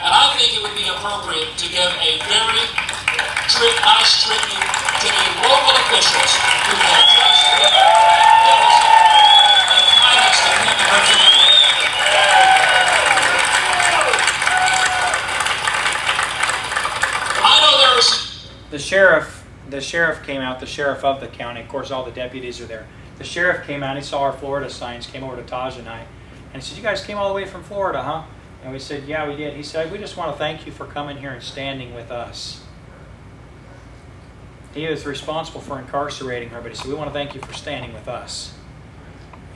And I think it would be appropriate to give a very nice tribute to the local officials who have just given and kindness to Kim and her family. I know there's the sheriff came out, the sheriff of the county. Of course, all the deputies are there. The sheriff came out, he saw our Florida signs, came over to Taj and I, and he said, "You guys came all the way from Florida, huh?" And we said, "Yeah, we did." He said, "We just want to thank you for coming here and standing with us." He was responsible for incarcerating her, but he said, "We want to thank you for standing with us.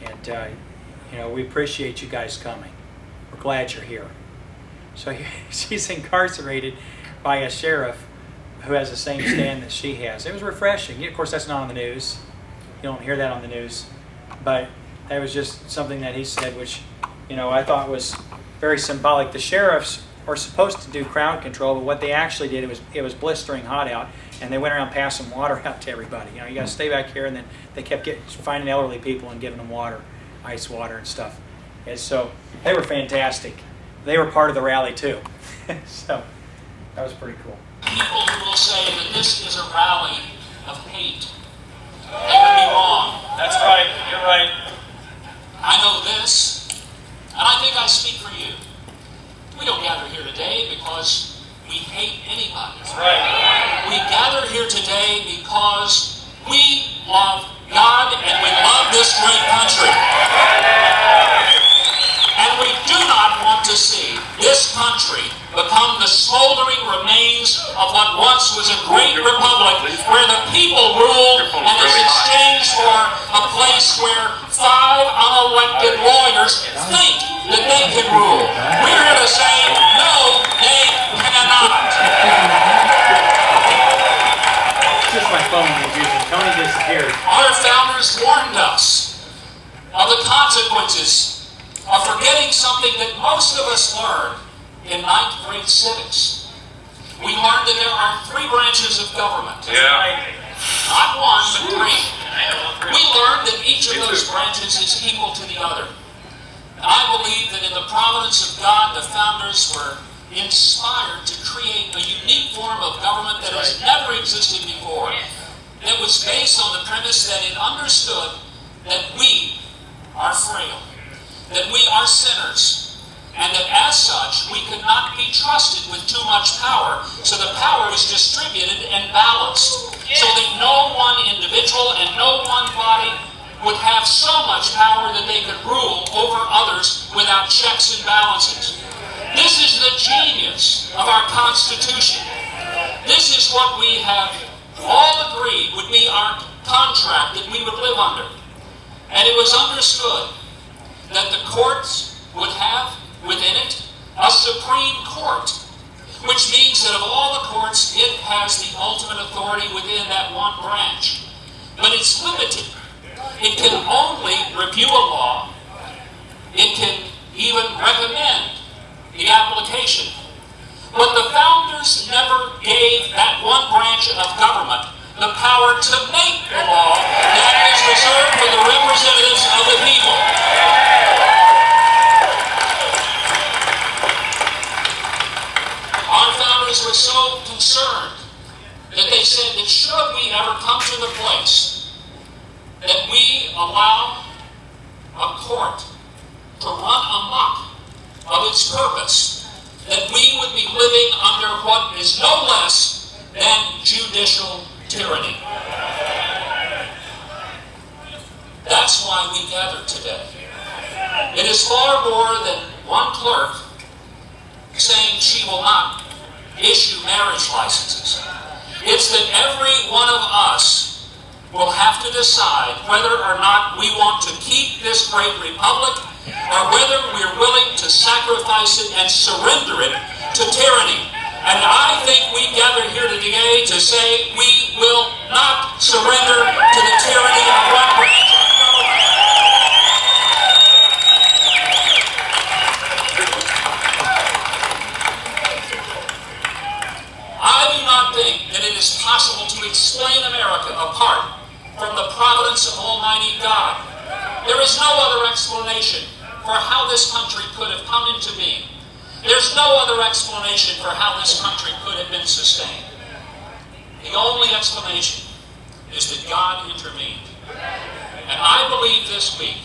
And, we appreciate you guys coming. We're glad you're here." So she's incarcerated by a sheriff who has the same stand that she has. It was refreshing. Of course, that's not on the news. You don't hear that on the news. But that was just something that he said, which, I thought was very symbolic. The sheriffs are supposed to do crowd control, but what they actually did, it was blistering hot out, and they went around passing water out to everybody. You got to stay back here, and then they kept finding elderly people and giving them water, ice water and stuff. And so they were fantastic. They were part of the rally too. So that was pretty cool. People who will say that this is a rally of hate. They would be wrong. That's right. You're right. I know this, and I think I speak for you. We don't gather here today because we hate anybody. That's right. We gather here today because we love God and we love this great country. And we do not want to see this country become the smoldering remains of what once was a great republic where the people ruled and is exchanged for a place where 5 unelected lawyers think that they can rule. We're here to say, no, they cannot. It's just my phone was using. Tony disappeared. Our founders warned us of the consequences of forgetting something that most of us learned in 9th grade civics. We learned that there are 3 branches of government. Yeah. Not 1, but 3. We learned that each of those branches is equal to the other. And I believe that in the providence of God, the founders were inspired to create a unique form of government that has never existed before. that was based on the premise that it understood that we are frail, that we are sinners, and that as such we could not be trusted with too much power, so the power was distributed and balanced, so that no one individual and no one body would have so much power that they could rule over others without checks and balances. This is the genius of our Constitution. This is what we have all agreed would be our contract that we would live under. And it was understood that the courts would have within it a Supreme Court, which means that of all the courts, it has the ultimate authority within that one branch. But it's limited. It can only review a law. It can even recommend the application. But the founders never gave that one branch of government the power to make the law that is reserved for the representatives of the people. Our founders were so concerned that they said that should we ever come to the place that we allow a court to run amok of its purpose, that we would be living under what is no less than judicial tyranny. That's why we gather today. It is far more than one clerk saying she will not issue marriage licenses. It's that every one of us will have to decide whether or not we want to keep this great republic or whether we're willing to sacrifice it and surrender it to tyranny. And I think we gather here today to say we will not surrender to the tyranny of one branch of government. I do not think that it is possible to explain America apart from the providence of Almighty God. There is no other explanation for how this country could have come into being. There's no other explanation for how this country could have been sustained. The only explanation is that God intervened. And I believe this week,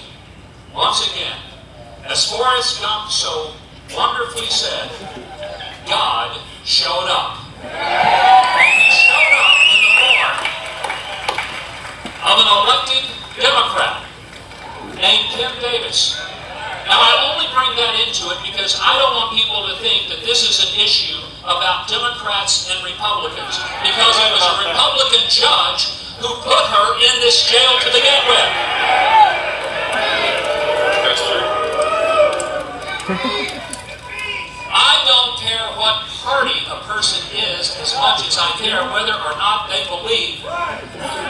once again, as Forrest Gump so wonderfully said, God showed up. And he showed up in the form of an elected Democrat named Kim Davis. Now, I only bring that into it because I don't want people to think that this is an issue about Democrats and Republicans, because it was a Republican judge who put her in this jail to begin with. That's true. I don't care what party a person is as much as I care whether or not they believe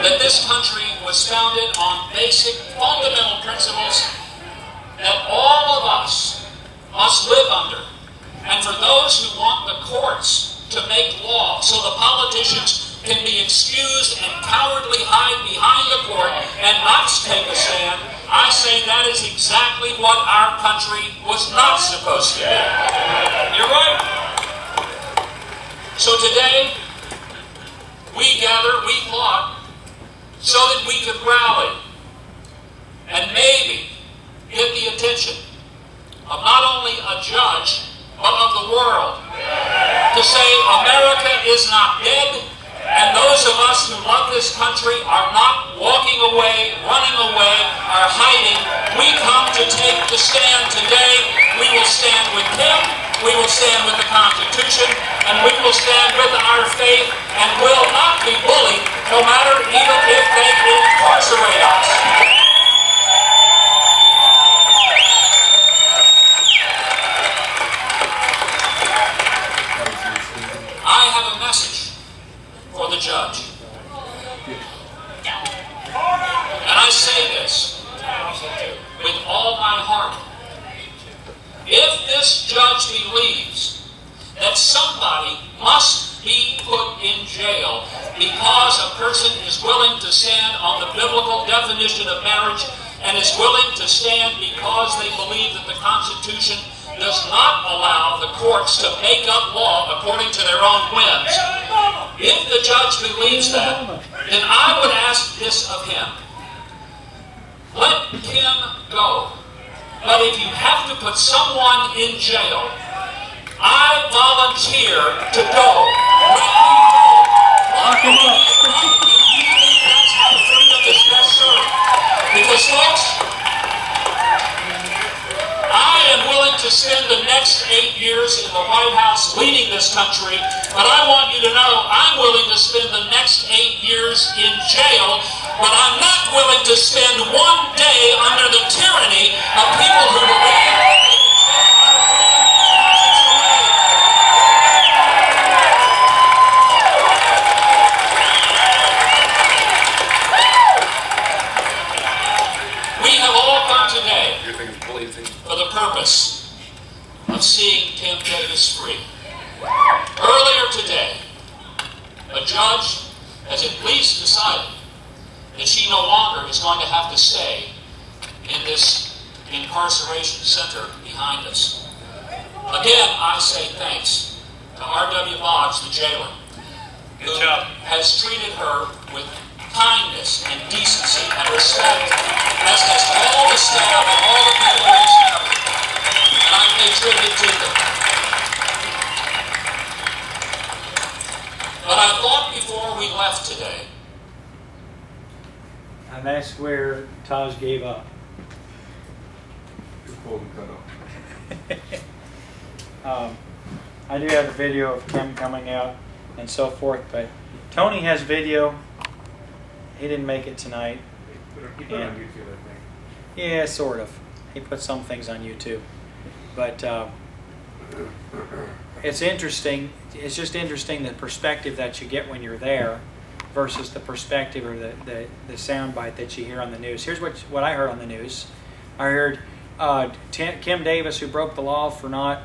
that this country was founded on basic fundamental principles that all of us must live under. And for those who want the courts to make law so the politicians can be excused and cowardly hide behind the court and not take a stand, I say that is exactly what our country was not supposed to be. You're right. So today, we gather, we thought, so that we could rally and maybe get the attention of not only a judge, but of the world, to say America is not dead, and those of us who love this country are not walking away, running away, or hiding. We come to take the stand today. We will stand with him, we will stand with the Constitution, and we will stand with our faith, and will not be bullied, no matter even if they incarcerate us. I have a message for the judge. And I say this with all my heart. If this judge believes that somebody must be put in jail because a person is willing to stand on the biblical definition of marriage and is willing to stand because they believe that the Constitution does not allow the courts to make up law according to their own whims, If the judge believes that, then I would ask this of him. Let Kim go. But if you have to put someone in jail, I volunteer to go. Let me go. That's how freedom is best served. Because, folks, I am willing to spend the next 8 years in the White House leading this country, but I want you to know I'm willing to spend the next 8 years in jail, but I'm not willing to spend one day under the tyranny of people who believe they can take our freedom away. We have all come today for the purpose of seeing Kim Davis free. Earlier today, a judge has at least decided that she no longer is going to have to stay in this incarceration center behind us. Again, I say thanks to R.W. Boggs, the jailer, who has treated her with kindness and decency and respect, as has all the staff and all the people in this county. And I pay tribute to them. But I thought before we left today, And that's where Taj gave up. You're pulled and cut off. I do have a video of Kim coming out and so forth, but Tony has video. He didn't make it tonight. He put it on YouTube, I think. Yeah, sort of. He put some things on YouTube. But it's interesting. It's just interesting the perspective that you get when you're there versus the perspective or the soundbite that you hear on the news. Here's what I heard on the news. I heard Kim Davis, who broke the law for not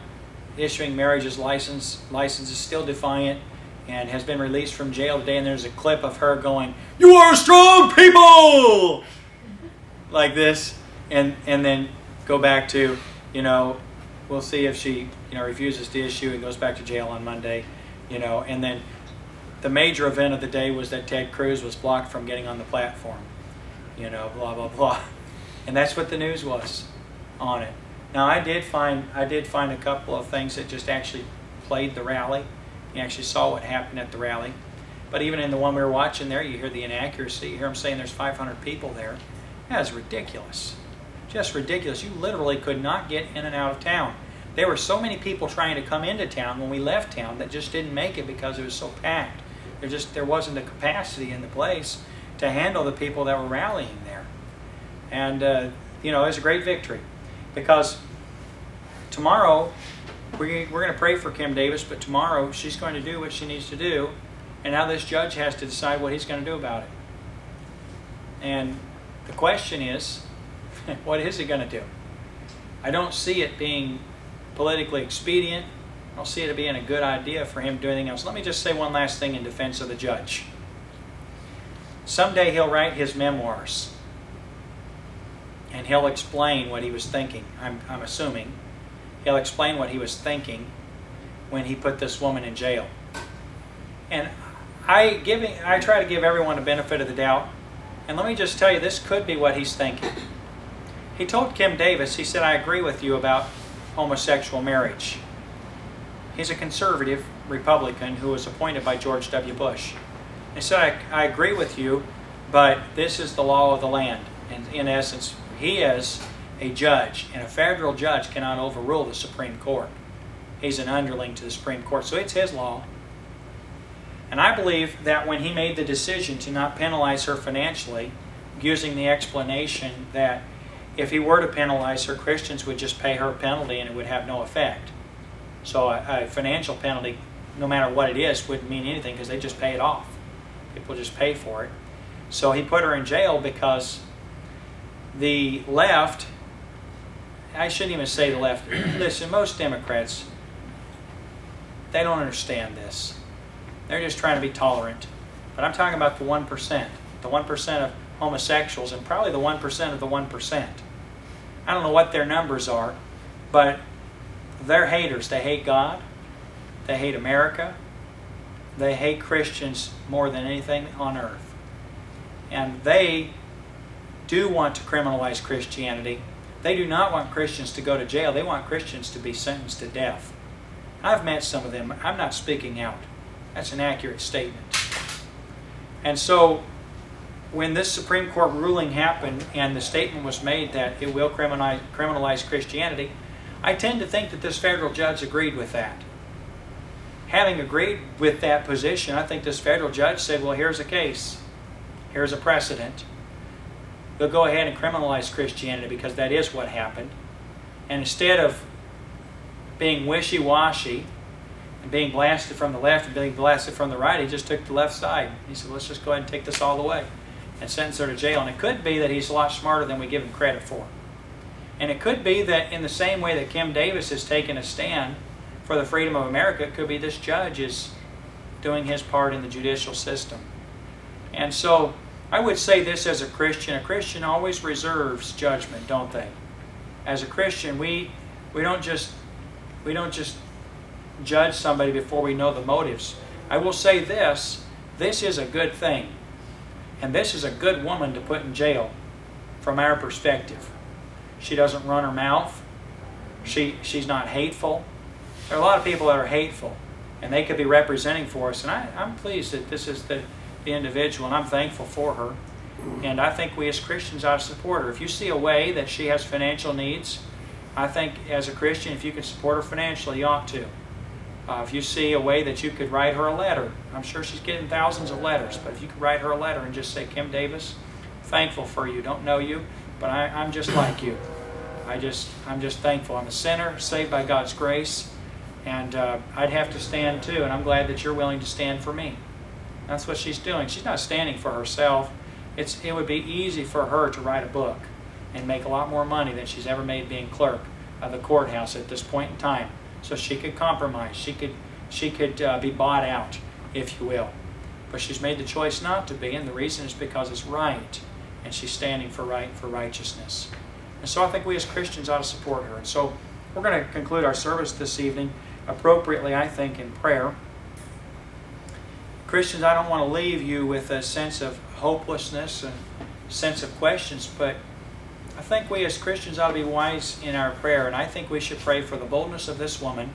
issuing marriages license is still defiant and has been released from jail today. And there's a clip of her going, "You are strong people," like this, and then go back to, we'll see if she refuses to issue and goes back to jail on Monday, and then the major event of the day was that Ted Cruz was blocked from getting on the platform, blah blah blah, and that's what the news was on it. Now I did find a couple of things that just actually played the rally. You actually saw what happened at the rally, but even in the one we were watching there, you hear the inaccuracy. You hear them saying there's 500 people there. That's ridiculous, just ridiculous. You literally could not get in and out of town. There were so many people trying to come into town when we left town that just didn't make it because it was so packed. There wasn't the capacity in the place to handle the people that were rallying there. And it was a great victory, because tomorrow we're going to pray for Kim Davis, but tomorrow she's going to do what she needs to do, and now this judge has to decide what he's going to do about it. And the question is, what is he going to do? I don't see it being politically expedient. I don't see it being a good idea for him to do anything else. Let me just say one last thing in defense of the judge. Someday he'll write his memoirs, and he'll explain what he was thinking. I'm assuming he'll explain what he was thinking when he put this woman in jail. And I try to give everyone a benefit of the doubt. And let me just tell you, this could be what he's thinking. He told Kim Davis, he said, "I agree with you about homosexual marriage." He's a conservative Republican who was appointed by George W. Bush. He said, I agree with you, but this is the law of the land. And in essence, he is a judge, and a federal judge cannot overrule the Supreme Court. He's an underling to the Supreme Court, so it's his law. And I believe that when he made the decision to not penalize her financially, using the explanation that if he were to penalize her, Christians would just pay her a penalty and it would have no effect. So a financial penalty, no matter what it is, wouldn't mean anything because they just pay it off. People just pay for it. So he put her in jail because the left, I shouldn't even say the left, listen, most Democrats, they don't understand this. They're just trying to be tolerant. But I'm talking about the 1%. The 1% of homosexuals and probably the 1% of the 1%. I don't know what their numbers are, but they're haters. They hate God. They hate America. They hate Christians more than anything on earth. And they do want to criminalize Christianity. They do not want Christians to go to jail. They want Christians to be sentenced to death. I've met some of them. I'm not speaking out. That's an accurate statement. And so, when this Supreme Court ruling happened and the statement was made that it will criminalize Christianity, I tend to think that this federal judge agreed with that. Having agreed with that position, I think this federal judge said, well, here's a case. Here's a precedent. They'll go ahead and criminalize Christianity because that is what happened. And instead of being wishy-washy and being blasted from the left and being blasted from the right, he just took the left side. He said, let's just go ahead and take this all the way and sentence her to jail. And it could be that he's a lot smarter than we give him credit for. And it could be that in the same way that Kim Davis has taken a stand for the freedom of America, it could be this judge is doing his part in the judicial system. And so I would say this as a Christian always reserves judgment, don't they? As a Christian, we don't just judge somebody before we know the motives. I will say this is a good thing. And this is a good woman to put in jail from our perspective. She doesn't run her mouth. She's not hateful. There are a lot of people that are hateful, and they could be representing for us. And I'm pleased that this is the individual, and I'm thankful for her. And I think we as Christians ought to support her. If you see a way that she has financial needs, I think as a Christian, if you can support her financially, you ought to. If you see a way that you could write her a letter, I'm sure she's getting thousands of letters, but if you could write her a letter and just say, Kim Davis, thankful for you, don't know you, but I'm just like you. I'm just thankful. I'm a sinner, saved by God's grace, and I'd have to stand too, and I'm glad that you're willing to stand for me. That's what she's doing. She's not standing for herself. It would be easy for her to write a book and make a lot more money than she's ever made being clerk of the courthouse at this point in time. So she could compromise. She could be bought out, if you will. But she's made the choice not to be, and the reason is because it's right, and she's standing for righteousness. And so I think we as Christians ought to support her. And so we're going to conclude our service this evening appropriately, I think, in prayer. Christians, I don't want to leave you with a sense of hopelessness and a sense of questions, but I think we as Christians ought to be wise in our prayer, and I think we should pray for the boldness of this woman,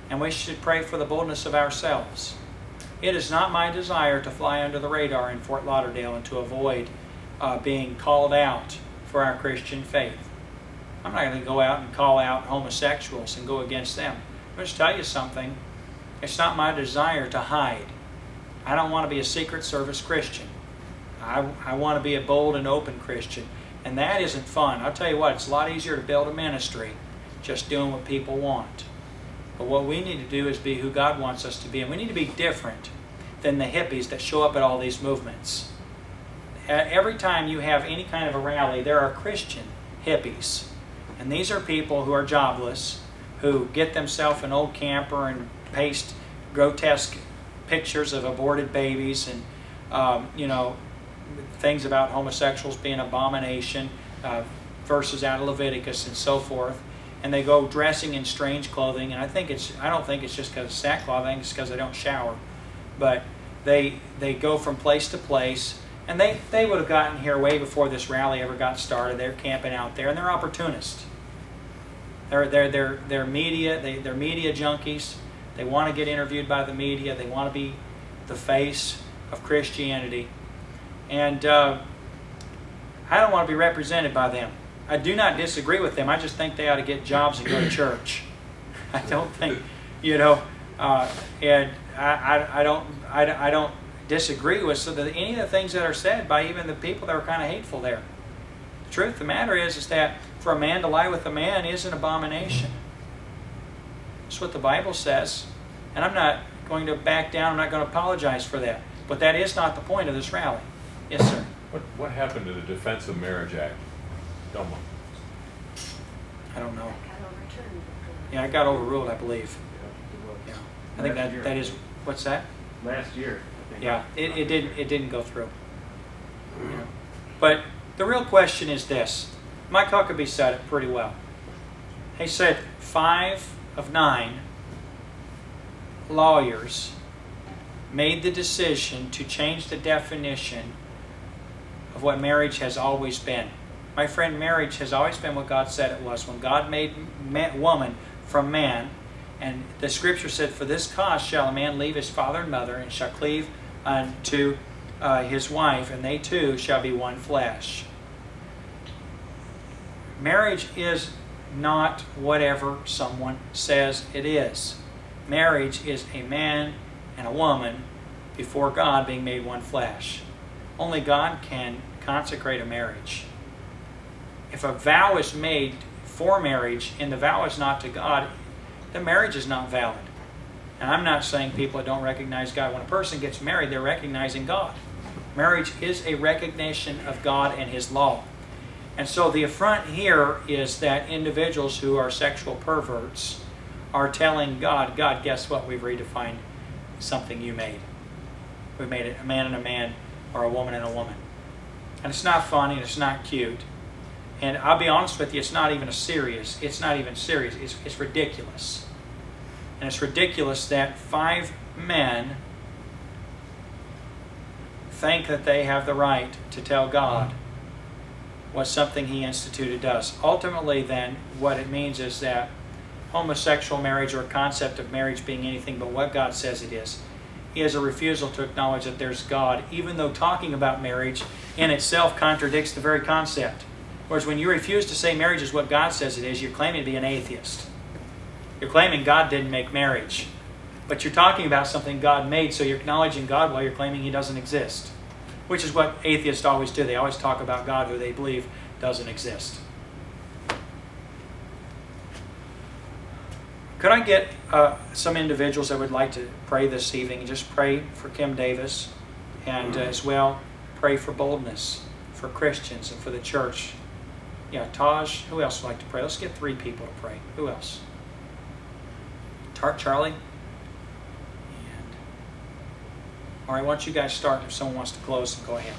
and we should pray for the boldness of ourselves. It is not my desire to fly under the radar in Fort Lauderdale and to avoid being called out for our Christian faith. I'm not going to go out and call out homosexuals and go against them. I'll just tell you something. It's not my desire to hide. I don't want to be a Secret Service Christian. I want to be a bold and open Christian. And that isn't fun. I'll tell you what, it's a lot easier to build a ministry just doing what people want. But what we need to do is be who God wants us to be. And we need to be different than the hippies that show up at all these movements. Every time you have any kind of a rally, there are Christian hippies. And these are people who are jobless, who get themselves an old camper and paste grotesque pictures of aborted babies and, things about homosexuals being an abomination, verses out of Leviticus and so forth. And they go dressing in strange clothing. And I don't think it's just because of sackcloth. I think it's because they don't shower. But they go from place to place. And they would have gotten here way before this rally ever got started. They're camping out there, and they're opportunists. They're media. They're media junkies. They want to get interviewed by the media. They want to be the face of Christianity. And I don't want to be represented by them. I do not disagree with them. I just think they ought to get jobs and go to church. I don't think, and I don't disagree with any of the things that are said by even the people that are kind of hateful there. The truth of the matter is that for a man to lie with a man is an abomination. That's what the Bible says. And I'm not going to back down. I'm not going to apologize for that. But that is not the point of this rally. Yes, sir. What happened to the Defense of Marriage Act? Don't know. I don't know. Yeah, it got overruled, I believe. Yeah. I think that is, what's that? Last year. I think. Yeah, it didn't go through. But the real question is this. Mike Huckabee said it pretty well. He said 5 of 9 lawyers made the decision to change the definition of what marriage has always been. My friend, marriage has always been what God said it was. When God made woman from man, and the scripture said, "For this cause shall a man leave his father and mother, and shall cleave unto his wife, and they two shall be one flesh." Marriage is not whatever someone says it is. Marriage is a man and a woman before God being made one flesh. Only God can consecrate a marriage. If a vow is made for marriage and the vow is not to God, the marriage is not valid. And I'm not saying people that don't recognize God. When a person gets married, they're recognizing God. Marriage is a recognition of God and His law. And so the affront here is that individuals who are sexual perverts are telling God, "God, guess what? We've redefined something you made. We made it a man and a man, or a woman and a woman." And it's not funny, and it's not cute. And I'll be honest with you, it's not even serious. It's ridiculous. And it's ridiculous that 5 men think that they have the right to tell God what something He instituted does. Ultimately, then, what it means is that homosexual marriage, or concept of marriage being anything but what God says it is a refusal to acknowledge that there's God, even though talking about marriage in itself contradicts the very concept. Whereas when you refuse to say marriage is what God says it is, you're claiming to be an atheist. You're claiming God didn't make marriage. But you're talking about something God made, so you're acknowledging God while you're claiming He doesn't exist. Which is what atheists always do. They always talk about God who they believe doesn't exist. Could I get some individuals that would like to pray this evening? Just pray for Kim Davis, and as well pray for boldness for Christians and for the church. Yeah, Taj, who else would like to pray? Let's get 3 people to pray. Who else? Charlie? And, all right, why don't you guys start? If someone wants to close, go ahead.